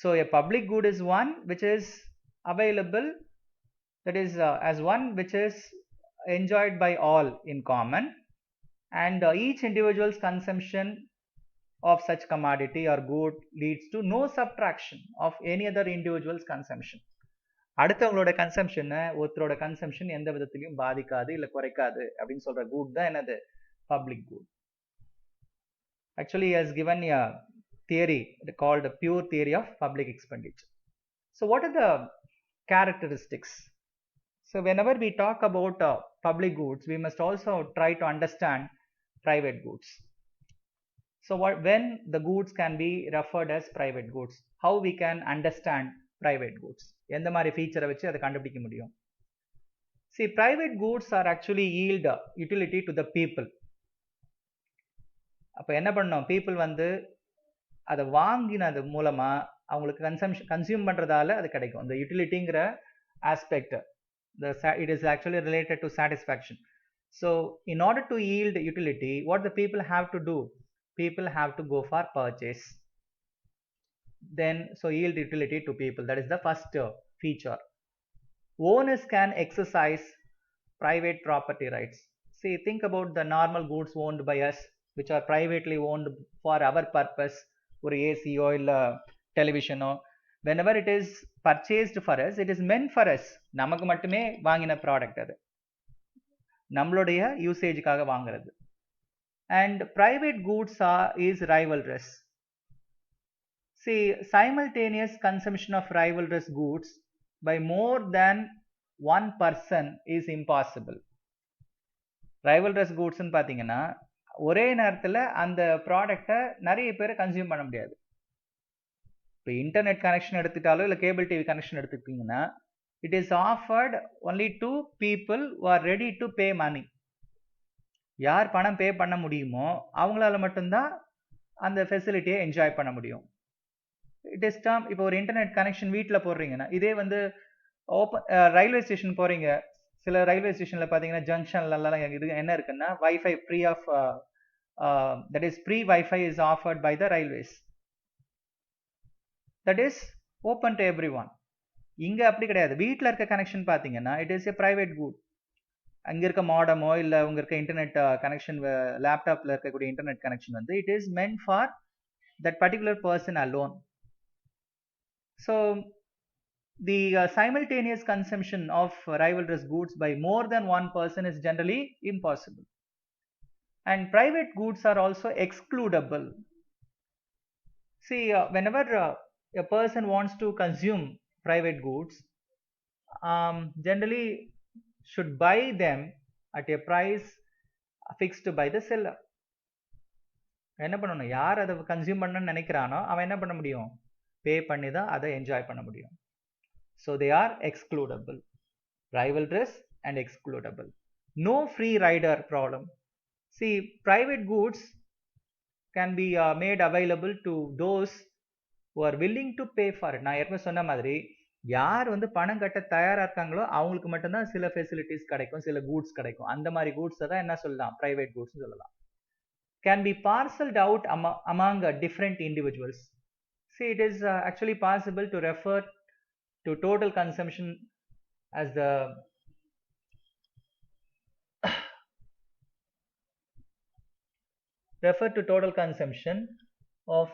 So a public good is one which is available, that is as one which is enjoyed by all in common, and each individual's consumption of such commodity or good leads to no subtraction of any other individual's consumption. அடுத்தவங்களோட கன்சம்ஷனை ஒருத்தரோட consumption எந்த விதத்திலையும் பாதிக்காது இல்லை குறைக்காது அப்படின்னு சொல்ற good தான் என்னது public good. Actually he has given a theory called a pure theory of public expenditure. So what are the characteristics? So whenever we talk about public goods, we must also try to understand private goods. So when the goods can be referred as private goods, how we can understand private goods? எந்த மாதிரி ஃபீச்சரை வச்சு அதை கண்டுபிடிக்க முடியும்? See, private goods are actually yield utility to the people. அப்போ என்ன பண்ணோம்? people வந்து அதை வாங்கினது மூலமா அவங்களுக்கு கன்சியூம் பண்றதால அது கிடைக்கும். அந்த யூட்டிலிட்டிங்கிற aspect, it is actually related to satisfaction. So in order to yield utility, what the people have to do? People have to go for purchase. Then so yield utility to people, that is the first feature. Owners can exercise private property rights. See, think about the normal goods owned by us, which are privately owned for our purpose, ஒரு ஏசியோ இல்லை டெலிவிஷனோ. whenever it is purchased for us, it is meant for us. நமக்கு மட்டுமே வாங்கின product, அது நம்மளுடைய யூசேஜுக்காக வாங்குறது. And private goods is rivalrous. See, simultaneous consumption of rivalrous goods by more than one person is impossible. rivalrous goods ன்னு பார்த்தீங்கன்னா ஒரே நேரத்தில் அந்த ப்ராடக்டை நிறைய பேர் கன்சியூம் பண்ண முடியாது. இப்போ இன்டர்நெட் கனெக்ஷன் எடுத்துட்டாலோ இல்லை கேபிள் டிவி கனெக்ஷன் எடுத்துக்கிட்டிங்கன்னா, it is offered only to people who are ready to pay money. யார் பணம் பே பண்ண முடியுமோ அவங்களால மட்டும்தான் அந்த ஃபெசிலிட்டியை என்ஜாய் பண்ண முடியும். It is term. இப்போ ஒரு இன்டர்நெட் கனெக்ஷன் வீட்டில் போடுறீங்கன்னா, இதே வந்து ரயில்வே ஸ்டேஷன் போகிறீங்க, சில ரயில்வே ஸ்டேஷனில் பார்த்தீங்கன்னா ஜங்ஷன்லலாம் இது என்ன இருக்குன்னா, wifi free of, that is free wifi is afforded by the railways, that is open to everyone. இங்கே அப்படி கிடையாது. வீட்டில் இருக்க கனெக்ஷன் பார்த்தீங்கன்னா it is a private good. அங்கே இருக்க மாடமோ இல்லை உங்க இருக்க இன்டர்நெட் கனெக்ஷன், லேப்டாப்பில் இருக்கக்கூடிய இன்டர்நெட் கனெக்ஷன் வந்து it is meant for that particular person alone. So the simultaneous consumption of rivalrous goods by more than one person is generally impossible. And private goods are also excludable. See, whenever a person wants to consume private goods, generally should buy them at a price fixed by the seller. என்ன பண்ணணும்? யார் அதை consume பண்ணணும்னு நினைக்கிறானோ அவன் என்ன பண்ண முடியும்? பே பண்ணி தான் அதை என்ஜாய் பண்ண முடியும். So they are excludable, rivalrous and excludable. No free rider problem. See, private goods can be made available to those who are willing to pay for it. நான் ஏற்கனவே சொன்ன மாதிரி யார் வந்து பணம் கட்ட தயாராக இருக்காங்களோ அவங்களுக்கு மட்டும்தான் சில ஃபெசிலிட்டிஸ் கிடைக்கும், சில கூட்ஸ் கிடைக்கும். அந்த மாதிரி கூட்ஸை தான் என்ன சொல்லலாம்? ப்ரைவேட் கூட்ஸ் சொல்லலாம். Can be parceled out among different individuals. See, it is actually possible to refer to total consumption as the refer to total consumption of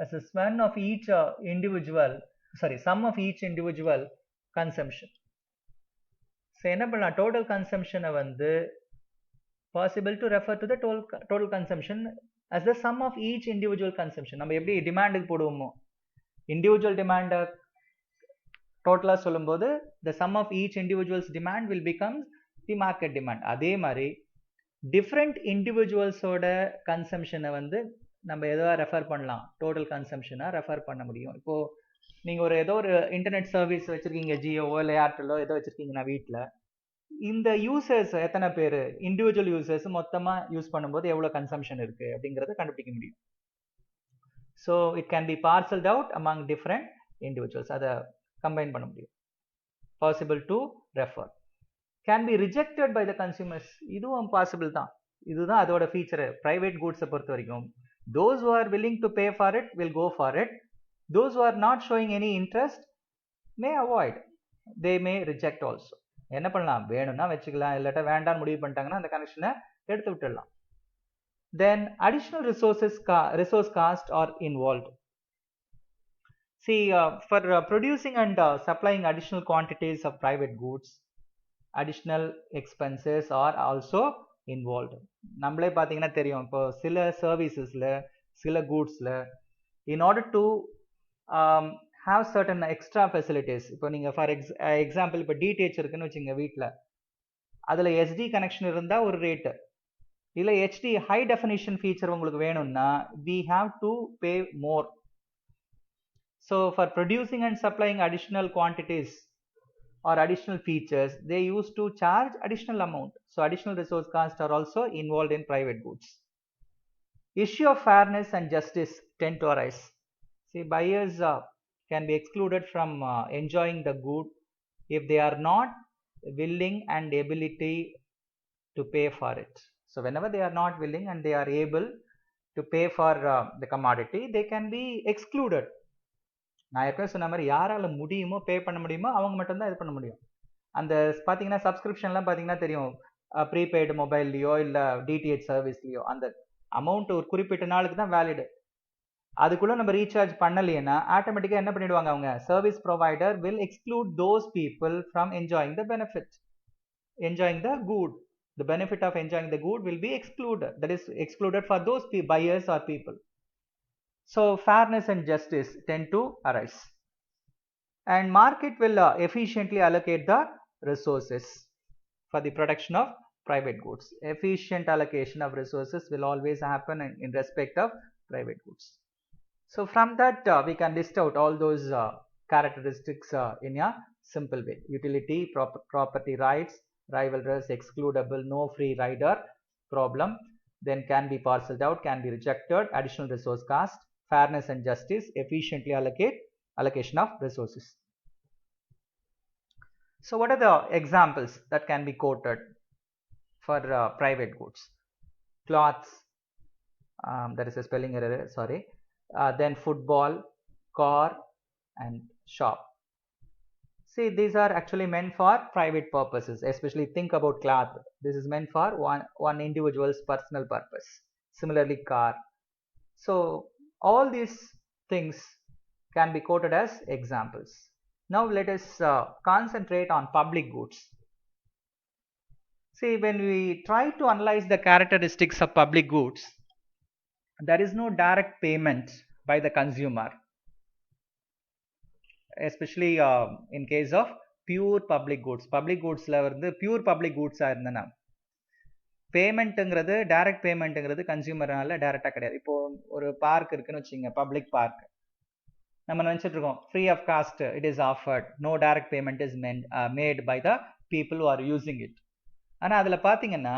as a sum of each sum of each individual consumption. So என்ன பண்ணலாம்? total consumption வந்து possible to refer to the total consumption as the sum of each individual consumption. நம்ம எப்படி டிமாண்டுக்கு போடுவோமோ, individual டிமாண்டை டோட்டலாக சொல்லும்போது the sum of each individual's demand will become the market demand. அதே மாதிரி different இண்டிவிஜுவல்ஸோட கன்சம்ஷனை வந்து நம்ம எதுவாக ரெஃபர் பண்ணலாம்? டோட்டல் கன்சம்ஷனாக ரெஃபர் பண்ண முடியும். இப்போது நீங்கள் ஏதோ ஒரு இன்டர்நெட் சர்வீஸ் வச்சுருக்கீங்க, ஜியோவோ இல்லை ஏர்டெல்லோ ஏதோ வச்சுருக்கீங்கன்னா வீட்டில், இந்த யூசர்ஸ் எத்தனை பேர், இண்டிவிஜுவல் யூசர்ஸ் மொத்தமாக யூஸ் பண்ணும்போது எவ்வளோ கன்சம்ஷன் இருக்குது அப்படிங்கிறத கண்டுபிடிக்க முடியும். So it can be parcelled out among different individuals, அதை கம்பைன் பண்ண முடியும். Possible to refer. Can be rejected by the consumers, இதுவும் பாசிபிள் தான். இதுதான் அதோட ஃபீச்சரு ப்ரைவேட் கூட்ஸை பொறுத்த வரைக்கும். those who are willing to pay for it will go for it. those who are not showing any interest may avoid, they may reject also. என்ன பண்ணலாம்? வேணும்னா வச்சுக்கலாம், இல்லாட்டா வேண்டாம் முடிவு பண்ணிட்டாங்கன்னா அந்த கனெக்ஷனை எடுத்து விட்டுடலாம். then additional resource cost are involved. See, for producing and supplying additional quantities of private goods, additional expenses are also involved. நம்மளே பார்த்தீங்கன்னா தெரியும், இப்போ சில சர்வீசஸில் சில கூட்ஸில் in order to have certain extra facilities. இப்போ நீங்க ஃபார் எக்ஸாம்பிள் இப்போ டிடிஹெச் இருக்குன்னு வச்சுங்க வீட்டில், அதில் எஸ்டி கனெக்ஷன் இருந்தால் ஒரு ரேட்டு, இல்லை ஹெச்டி ஹை டெஃபினிஷன் ஃபீச்சர் உங்களுக்கு வேணும்னா we have to pay more. So for producing and supplying additional quantities or additional features, they used to charge additional amount. So additional resource costs are also involved in private goods. Issue of fairness and justice tend to arise. See, buyers can be excluded from enjoying the good if they are not willing and ability to pay for it. So whenever they are not willing and they are able to pay for the commodity, they can be excluded. நான் ஏற்கனவே சொன்ன மாதிரி யாரால முடியுமோ பே பண்ண முடியுமோ அவங்க மட்டும்தான் இது பண்ண முடியும். அந்த பார்த்தீங்கன்னா சப்ஸ்கிரிப்ஷன்லாம் பார்த்தீங்கன்னா தெரியும், ப்ரீபெய்டு மொபைல்லையோ இல்லை டிடிஹெச் சர்வீஸ்லையோ அந்த அமௌண்ட் ஒரு குறிப்பிட்ட நாளுக்கு தான் வேலிடு. அதுக்குள்ள நம்ம ரீசார்ஜ் பண்ணலைன்னா ஆட்டோமேட்டிக்காக என்ன பண்ணிடுவாங்க, அவங்க service provider will exclude those people from enjoying the benefit, enjoying the good. The benefit of enjoying the good will be excluded. That is excluded for those buyers or people. So fairness and justice tend to arise. And market will efficiently allocate the resources for the production of private goods. Efficient allocation of resources will always happen in respect of private goods. So from that we can list out all those characteristics in a simple way. Utility, property rights, rivalrous, excludable, no free rider problem, then can be parceled out, can be rejected, additional resource cost, fairness and justice, efficiently allocation of resources. So what are the examples that can be quoted for private goods? Cloths, that is a spelling error, sorry. Then football, car and shop. See, these are actually meant for private purposes. Especially think about cloth. This is meant for one individual's personal purpose. Similarly, car. So all these things can be quoted as examples. Now let us concentrate on public goods. See, when we try to analyze the characteristics of public goods, there is no direct payment by the consumer, especially in case of pure public goods. Public goods la வந்து pure public goods ஆ இருந்தனா பேமெண்ட்ங்கிறது direct பேமெண்ட்ங்கிறது கன்சியூமர்னால டைரக்டா கிடையாது. இப்போ ஒரு park இருக்குன்னு வச்சுங்க, public park, நம்ம நினைச்சிட்டு இருக்கோம் free of cost it is afforded, no direct payment is made by the people who are using it. ஆனால் அதில் பார்த்தீங்கன்னா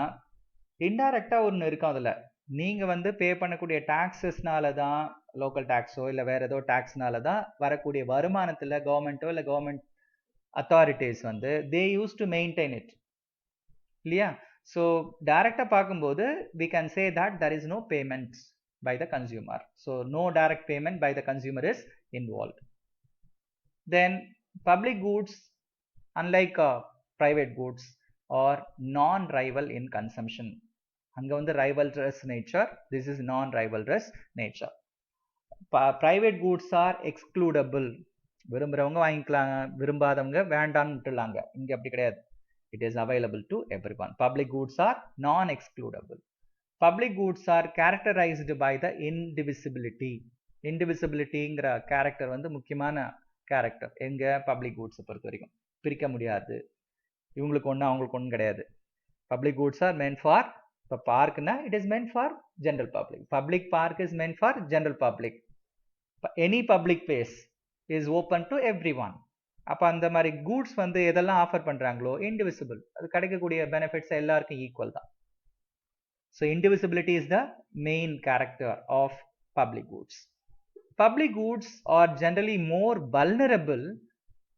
இன்டைரக்டாக ஒன்று இருக்கும். அதில் நீங்கள் வந்து பே பண்ணக்கூடிய டாக்ஸஸ்னால தான், லோக்கல் டேக்ஸோ இல்லை வேற ஏதோ டேக்ஸ்னால தான் வரக்கூடிய வருமானத்தில் கவர்மெண்ட்டோ இல்லை கவர்மெண்ட் அத்தாரிட்டிஸ் வந்து தே யூஸ் டு மெயின்டைன் இட், இல்லையா? ஸோ டைரக்டாக பார்க்கும்போது we can say that there is no payment by the consumer. So no direct payment by the consumer is involved. Then public goods, unlike private goods, are non-rival in consumption. அங்கே வந்து rivalrous nature, this is non-rivalrous nature. Private goods are excludable. விரும்புகிறவங்க வாங்கிக்கலாம், விரும்பாதவங்க வேண்டான்னு விட்டுலாங்க. இங்கே அப்படி கிடையாது. It is available to everyone. Public goods are non-excludable. Public goods are characterized by the indivisibility. Indivisibilityங்கிற character வந்து முக்கியமான கேரக்டர் எங்க பப்ளிக் கூட்ஸை பொறுத்த வரைக்கும். பிரிக்க முடியாது, இவங்களுக்கு ஒன்று அவங்களுக்கு ஒன்றும் கிடையாது. Public goods are meant for, இப்போ பார்க்னா it is meant for general public. Public park is meant for general public. Any public place is open to everyone. அப்போ அந்த மாதிரி கூட்ஸ் வந்து எதெல்லாம் ஆஃபர் பண்ணுறாங்களோ இன்டிவிசிபிள், அது கிடைக்கக்கூடிய பெனிஃபிட்ஸ் எல்லாருக்கும் ஈக்குவல் தான். So indivisibility is the main character of public goods. Public goods are generally more vulnerable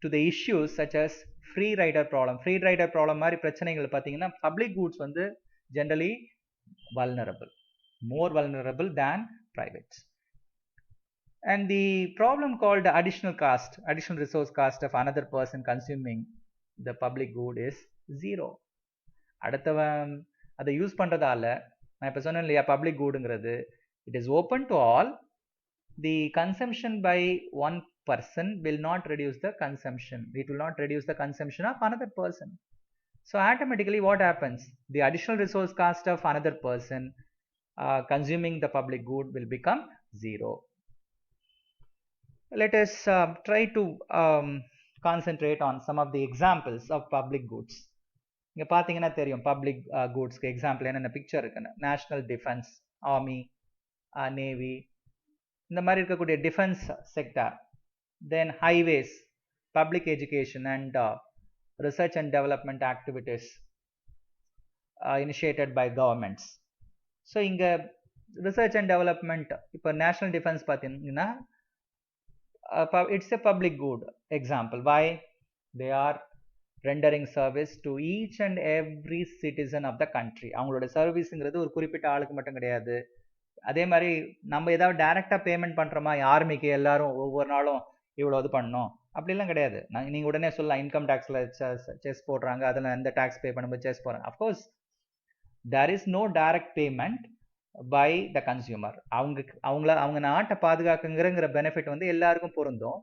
to the issues such as free rider problem. Free rider problem மாதிரி பிரச்சனைகள் பார்த்தீங்கன்னா public goods வந்து generally vulnerable, more vulnerable than private. And the problem called the additional cost, additional resource cost of another person consuming the public good is zero. அடுத்தவன் அதை use பண்ணுறதால, நான் இப்போ சொன்னேன் இல்லையா, பப்ளிக் கூடுங்கிறது it is open to all. The consumption by one person will not reduce the consumption. It will not reduce the consumption of another person. So automatically what happens? The additional resource cost of another person consuming the public good will become zero. let us try to concentrate on some of the examples of public goods. இங்க பாத்தீங்கன்னா தெரியும் public கூட்ஸ்க்கு example என்னென்ன picture இருக்குன்னு. National defence, army, navy, இந்த மாதிரி இருக்கக்கூடிய defence sector. Then highways, public education and research and development activities initiated by governments. So இங்கே ரிசர்ச் அண்ட் டெவலப்மெண்ட், இப்போ நேஷனல் டிஃபென்ஸ் பார்த்தீங்கன்னா it's a public good example. Why? They are rendering service to each and every citizen of the country. அவங்களோட சர்வீஸுங்கிறது ஒரு குறிப்பிட்ட ஆளுக்கு மட்டும் கிடையாது. அதே மாதிரி நம்ம ஏதாவது டைரெக்டாக பேமெண்ட் பண்ணுறோமா ஆர்மிக்கு, எல்லாரும் ஒவ்வொரு நாளும் இவ்வளோ இது பண்ணணும் அப்படிலாம் கிடையாது. நீங்கள் உடனே சொல்லலாம் இன்கம் டேக்ஸில் செஸ் போடுறாங்க, அதில் எந்த டேக்ஸ் பே பண்ணும்போது செஸ் போடுறாங்க. Of course there is no direct payment by the consumer. அவங்க நாட்டை பாதுகாக்குங்கிற பெனிஃபிட் வந்து எல்லாருக்கும் பொருந்தும்.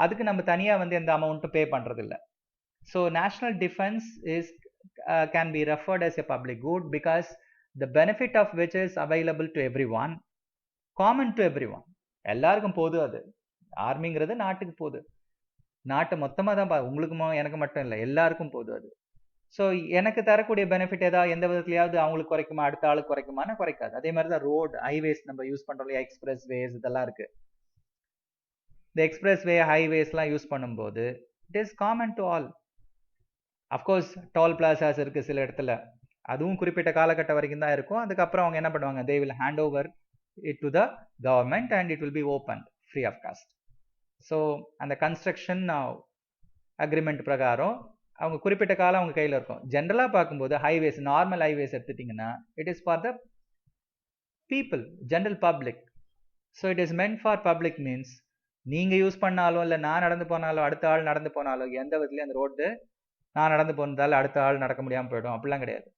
அதுக்கு நம்ம தனியாக வந்து எந்த அமௌண்ட்டும் பே பண்ணுறது இல்லை. So national defence is can be referred as a public good because the benefit of which is available to everyone, common to everyone. எல்லாருக்கும் போது. அது ஆர்மிங்கிறது நாட்டுக்கு போகுது, நாட்டை மொத்தமாக தான், உங்களுக்குமா எனக்கு மட்டும் இல்லை, எல்லாருக்கும் போகுது அது. ஸோ எனக்கு தரக்கூடிய பெனிஃபிட் ஏதாவது எந்த விதத்துலையாவது அவங்களுக்கு குறைக்குமா, அடுத்த ஆளுக்கு குறைக்குமானா குறைக்காது. அதே மாதிரி தான் ரோடு, ஹைவேஸ் நம்ம யூஸ் பண்ணுறோம் இல்லையா, எக்ஸ்பிரஸ் வேஸ் இதெல்லாம் இருக்குது. இந்த எக்ஸ்பிரஸ் வே, ஹைவேஸ்லாம் யூஸ் பண்ணும்போது it is common to all. Of course toll plazas இருக்குது சில இடத்துல, அதுவும் குறிப்பிட்ட காலகட்டம் வரைக்கும் தான் இருக்கும். அதுக்கப்புறம் அவங்க என்ன பண்ணுவாங்க, they will hand over it to the government and it will be open free of cost. So அந்த கன்ஸ்ட்ரக்ஷன் அக்ரிமெண்ட் பிரகாரம் அவங்க குறிப்பிட்ட காலம் அவங்க கையில் இருக்கும். ஜென்ரலாக பார்க்கும்போது ஹைவேஸ், நார்மல் ஹைவேஸ் எடுத்துட்டிங்கன்னா it is for the people, general public. So it is meant for public means நீங்கள் யூஸ் பண்ணாலும் இல்லை நான் நடந்து போனாலும் அடுத்த ஆள் நடந்து போனாலும் எந்த விதத்துலையும் அந்த ரோடு நான் நடந்து போனதால் அடுத்த ஆள் நடக்க முடியாமல் போயிடும் அப்படிலாம் கிடையாது.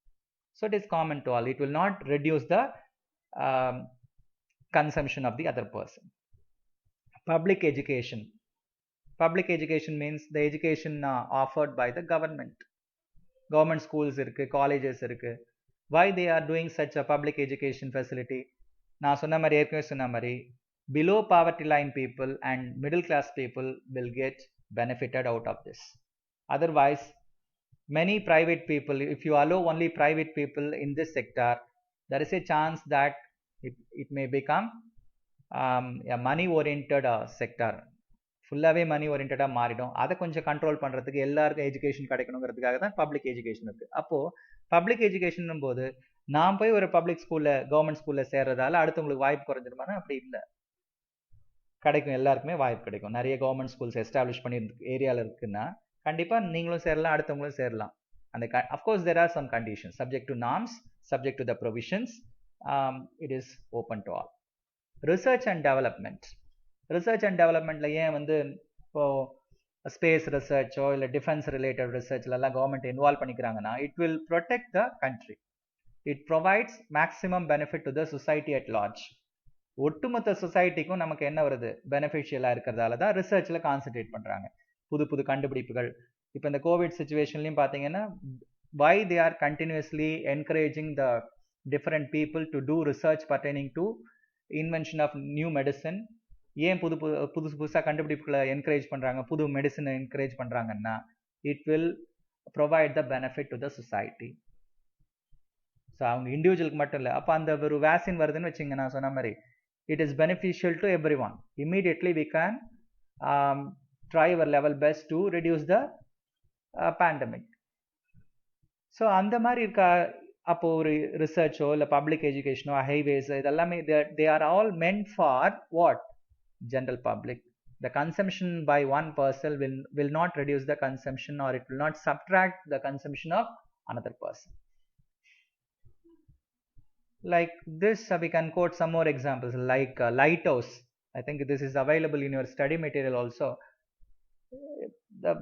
So it is common to all. It will not reduce the consumption of the other person. Public education. Public education means the education offered by the government. Government schools irukku, colleges irukku. Why they are doing such a public education facility? நான் சொன்ன மாதிரி ஏற்கனவே சொன்ன மாதிரி below poverty line people and middle class people will get benefited out of this. Otherwise, many private people, if you allow only private people in this sector, there is a chance that it may become a money oriented sector. ஃபுல்லாகவே மணி ஓரியன்டாக மாறிடும். அதை கொஞ்சம் control பண்ணுறதுக்கு எல்லாருக்கும் education கிடைக்கணுங்கிறதுக்காக தான் public education இருக்குது. அப்போது பப்ளிக் எஜுகேஷன் போது நான் போய் ஒரு பப்ளிக் ஸ்கூலில், கவர்மெண்ட் ஸ்கூலில் சேர்றதால அடுத்தவங்களுக்கு வாய்ப்பு குறைஞ்சிருமானா அப்படி இல்லை, கிடைக்கும், எல்லாருக்குமே வாய்ப்பு கிடைக்கும். நிறைய கவர்மெண்ட் ஸ்கூல்ஸ் எஸ்டாப்ளிஷ் பண்ணி ஏரியாவில் இருக்குன்னா கண்டிப்பாக நீங்களும் சேரலாம், அடுத்தவங்களும் சேரலாம். அந்த of course there are some conditions subject to norms, subject to the provisions. It is open to all. Research and development. Research and டெவலப்மெண்ட்டில் ஏன் வந்து இப்போது ஸ்பேஸ் ரிசர்ச்சோ இல்லை டிஃபென்ஸ் ரிலேட்டட் ரிசர்ச்லலாம் கவர்மெண்ட் இன்வால்வ் பண்ணிக்கிறாங்கன்னா it will protect the country. It provides maximum benefit to the society at large. ஒட்டுமொத்த சொசைட்டிக்கும் நமக்கு என்ன வருது, பெனிஃபிஷியலாக இருக்கிறதால தான் ரிசர்ச்சில் கான்சென்ட்ரேட் பண்ணுறாங்க. புது புது கண்டுபிடிப்புகள். இப்போ இந்த கோவிட் சுச்சுவேஷன்லையும் பார்த்தீங்கன்னா why they are continuously encouraging the different people to do research pertaining to invention of new medicine. ஏன் புதுசாக கண்டுபிடிப்புகளை என்கரேஜ் பண்ணுறாங்க, புது மெடிசனை என்கரேஜ் பண்ணுறாங்கன்னா it will provide the benefit to the society. So அவங்க இண்டிவிஜுவலுக்கு மட்டும் இல்லை. அப்போ அந்த ஒரு வேக்சின் வருதுன்னு வச்சுங்க, நான் சொன்ன மாதிரி it is beneficial to everyone. Immediately we can try our level best to reduce the pandemic. So அந்த மாதிரி இருக்கா. அப்போ ஒரு ரிசர்ச்சோ இல்லை பப்ளிக் எஜுகேஷனோ ஹைவேஸ் இதெல்லாமே தே are all meant for what? General public. The consumption by one person will not reduce the consumption, or it will not subtract the consumption of another person. Like this, we can quote some more examples like lighthouse. I think this is available in your study material also.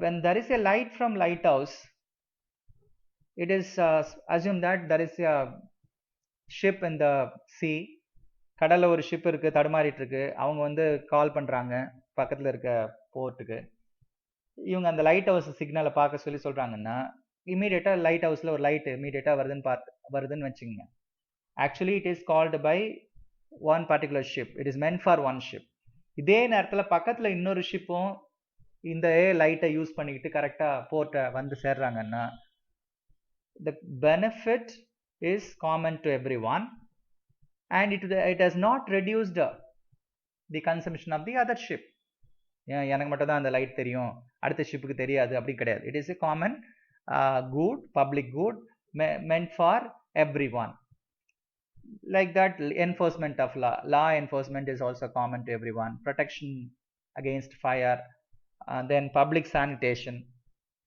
When there is a light from lighthouse, it is assumed that there is a ship in the sea. கடலில் ஒரு ship இருக்குது, தடுமாறிட்டு இருக்கு. அவங்க வந்து கால் பண்ணுறாங்க பக்கத்தில் இருக்க போர்ட்டுக்கு. இவங்க அந்த லைட் ஹவுஸ் சிக்னலை பார்க்க சொல்லி சொல்கிறாங்கன்னா இமீடியட்டாக லைட் ஹவுஸில் ஒரு லைட் இமீடியட்டாக வருதுன்னு வச்சுக்கோங்க. Actually it is called by one particular ship. It is meant for one ship. இதே நேரத்தில் பக்கத்தில் இன்னொரு ஷிப்பும் இந்த லைட்டை யூஸ் பண்ணிக்கிட்டு கரெக்டாக போர்ட்டை வந்து சேர்றாங்கன்னா the benefit is common to everyone and it has not reduced the consumption of the other ship. எனக்கு மட்டும் தான் அந்த லைட் தெரியும், அடுத்த ஷிப்புக்கு தெரியாது அப்படி கிடையாது. It is a common good, public good meant for everyone. Like that, enforcement of law enforcement is also common to everyone. Protection against fire, then public sanitation.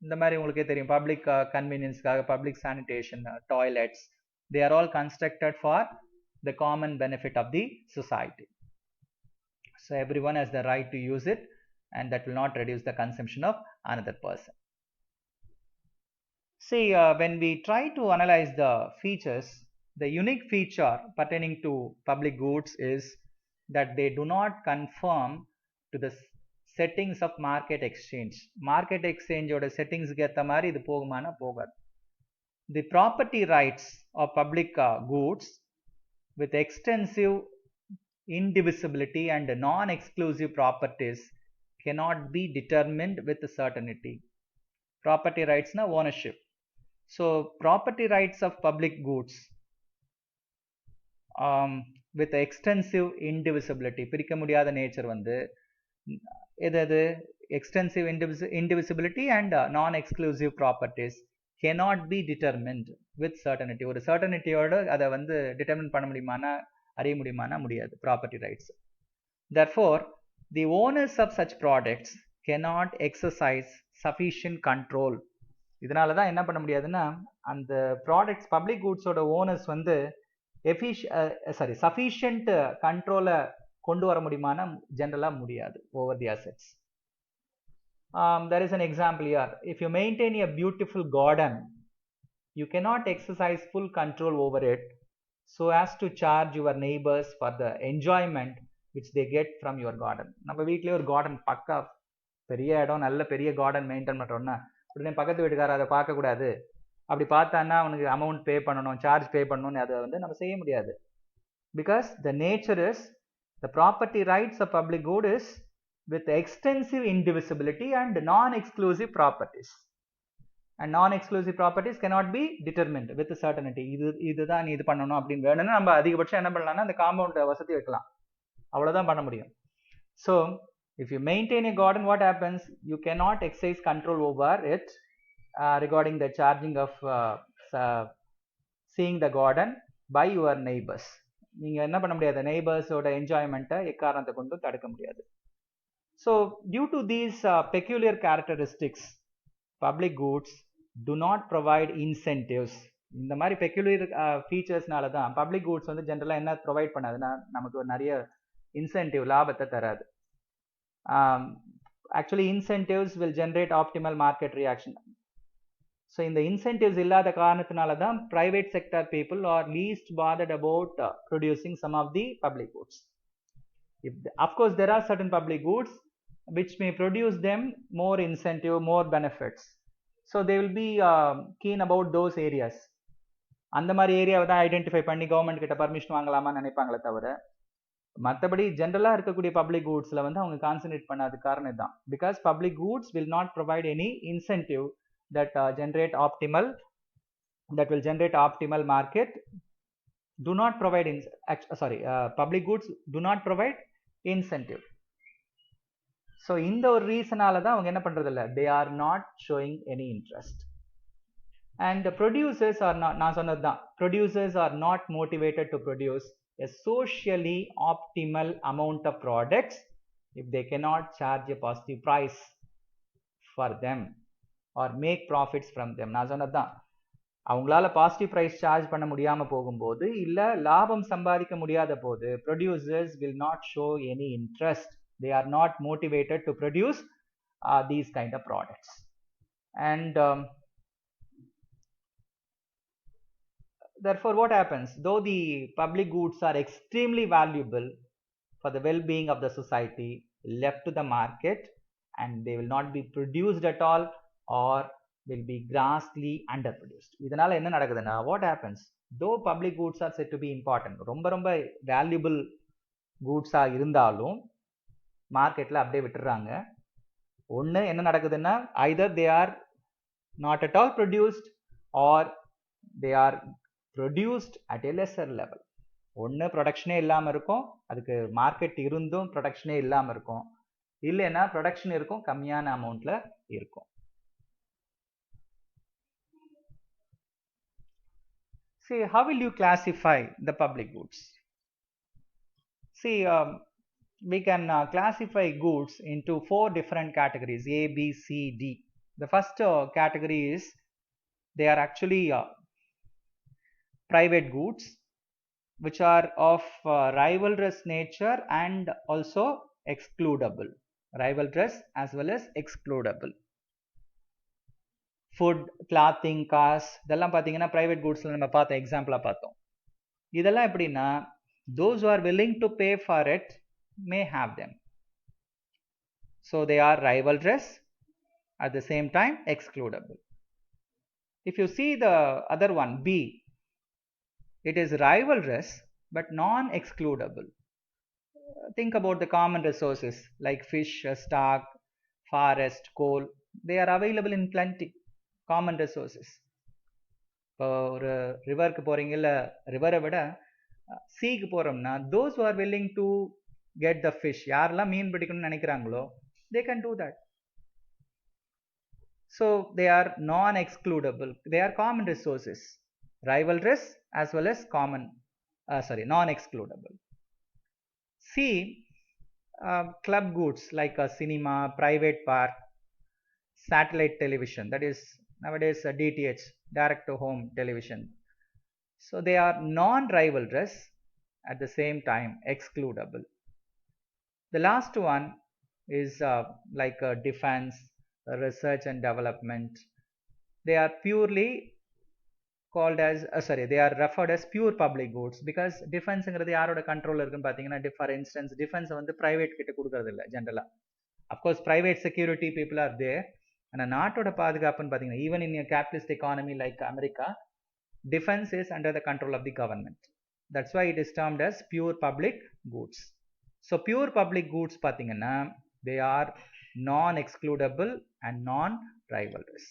இந்த மாதிரி உங்களுக்கே தெரியும், பப்ளிக் கன்வீனியன்ஸ்க்காக public sanitation, toilets, they are all constructed for the common benefit of the society. So everyone has the right to use it and that will not reduce the consumption of another person. See, when we try to analyze the features, the unique feature pertaining to public goods is that they do not conform to the settings of market exchange. Market exchange oda settings ku etta mari idu pogumana pogadu. The property rights of public goods with extensive indivisibility and non-exclusive properties cannot be determined with certainty. Property rights na ownership. So property rights of public goods with extensive indivisibility, பிரிக்க முடியாத nature வந்து எது extensive indivisibility and non-exclusive properties cannot be determined with certainty. ஒரு certaintyயோட அதை வந்து determine பண்ண முடியுமானா, அறிய முடியுமானா முடியாது property rights. Therefore, the owners of such products cannot exercise sufficient control. இதனால தான் என்ன பண்ண முடியாதுன்னா, அந்த ப்ராடக்ட்ஸ் பப்ளிக் கூட்ஸோட ஓனர்ஸ் வந்து சஃபிஷியன்ட் கண்ட்ரோலை கொண்டு வர முடியுமானா ஜென்ரலாக முடியாது over the assets. There is an example here. If you maintain a beautiful garden, you cannot exercise full control over it so as to charge your neighbors for the enjoyment which they get from your garden. நம்ம வீட்லயே ஒரு garden, பக்கா பெரிய இடம், நல்ல பெரிய garden maintain பண்ணுறோம்னா உடனே பக்கத்து வீட்டுக்காரர் அதை பார்க்கக்கூடாது, அப்படி பார்த்தான்னா அவனுக்கு அமௌண்ட் பே பண்ணணும், சார்ஜ் பே பண்ணணும்னு அதை வந்து நம்ம செய்ய முடியாது. Because the nature is the property rights of public good is with extensive indivisibility and non-exclusive properties, and non-exclusive properties cannot be determined with certainty. இதுதான் நீ இது பண்ணணும் அப்படின்னு வேணும்னா நம்ம அதிகபட்சம் என்ன பண்ணலாம்னா அந்த காம்பவுண்ட் வசதி வைக்கலாம், அவ்வளவுதான் பண்ண முடியும். So if you maintain a garden, what happens? You cannot exercise control over it regarding the charging of seeing the garden by your neighbors. நீங்க என்ன பண்ண முடியாது, நெய்பர்ஸோட என்ஜாய்மெண்ட்டை எக்காரணத்தை கொண்டு தடுக்க முடியாது. So due to these peculiar characteristics, public goods do not provide incentives. இந்த மாதிரி peculiar featuresனால தான் public goods வந்து ஜென்ரலாக என்ன ப்ரொவைட் பண்ணாதுன்னா நமக்கு நிறைய இன்சென்டிவ், லாபத்தை தராது. Actually incentives will generate optimal market reaction. So இந்த incentives இல்லாத காரணத்தினால தான் private sector people are least bothered about producing some of the public goods. Of course there are certain public goods which may produce them more incentive, more benefits, so they will be keen about those areas. அந்த மாதிரி ஏரியாவை தான் identify பண்ணி government கிட்ட permission வாங்கலாமான்னு நினைப்பாங்களே தவிர, மற்றபடி ஜென்ரலாக இருக்கக்கூடிய பப்ளிக் கூட்ஸில் வந்து அவங்க கான்சன்ட்ரேட் பண்ணாத காரணம் தான். Because public goods will not provide any incentive that will generate optimal market, do not provide public goods do not provide incentive. So இந்த ஒரு ரீசனால தான் அவங்க என்ன பண்றது இல்ல, they are not showing any interest. And the producers are not, நான் சொன்னது தான், producers are not motivated to produce a socially optimal amount of products if they cannot charge a positive price for them or make profits from them. நான் சொன்னது தான், அவங்களால positive price charge பண்ண முடியாம போகும்போது, இல்ல லாபம் சம்பாதிக்க முடியாத போது, producers will not show any interest. They are not motivated to produce these kind of products. And therefore what happens? Though the public goods are extremely valuable for the well-being of the society, left to the market, and they will not be produced at all or will be grossly underproduced. இதனால என்ன நடக்குதுன்னா, what happens? Though public goods are said to be important, ரொம்ப ரொம்ப valuable goods இருந்தாலும் மார்க்கெட்டில் அப்படியே விட்டுறாங்க. ஒன்று என்ன நடக்குதுன்னா, either they are not at all produced or they are produced at a lesser level. ஒன்று ப்ரொடக்ஷனே இல்லாமல் இருக்கும், அதுக்கு மார்க்கெட் இருந்தும் ப்ரொடக்ஷனே இல்லாமல் இருக்கும், இல்லைன்னா ப்ரொடக்ஷன் இருக்கும், கம்மியான அமௌண்ட்ல இருக்கும். See, how will you classify the public goods? See, we can classify goods into 4 different categories: A, B, C, D. The first category is they are actually private goods which are of rivalrous nature and also excludable. Rivalrous as well as excludable. Food, clothing, cars, இதெல்லாம் பார்த்தீங்கன்னா private goodsல நம்ம பார்த்த எக்ஸாம்பிளாக பார்த்தோம். இதெல்லாம் எப்படின்னா, those who are willing to pay for it may have them. So they are rivalrous, at the same time excludable. If you see the other one, B, it is rivalrous but non-excludable. Think about the common resources like fish, stock, forest, coal. They are available in plenty. Common resources. இப்போ ஒரு ரிவருக்கு போகிறீங்க, இல்லை ரிவரை விட சீக்கு போகிறோம்னா, those who are willing to get the fish, யாரெல்லாம் மீன் பிடிக்கணும்னு நினைக்கிறாங்களோ, they can do that. So they are non-excludable. They are common resources, rivalrous as well as non-excludable. C, club goods like a cinema, private park, satellite television, that is nowadays DTH, direct to home television. So they are non-rivalrous, at the same time excludable. The last one is like defense, research and development. They are purely called as they are referred as pure public goods because defenseங்கிறது யாரோட control இருக்குன்னு பார்த்தீங்கன்னா, for instance defense வந்து private கிட்ட கொடுக்கறது இல்லை ஜென்ரலா. Of course private security people are there. ஆனால் நாட்டோட பாதுகாப்புன்னு பார்த்தீங்கன்னா, even in a capitalist economy like America, defense is under the control of the government. That's why it is termed as pure public goods. So pure public goods பார்த்தீங்கன்னா, they are non-excludable and non-rivalrous.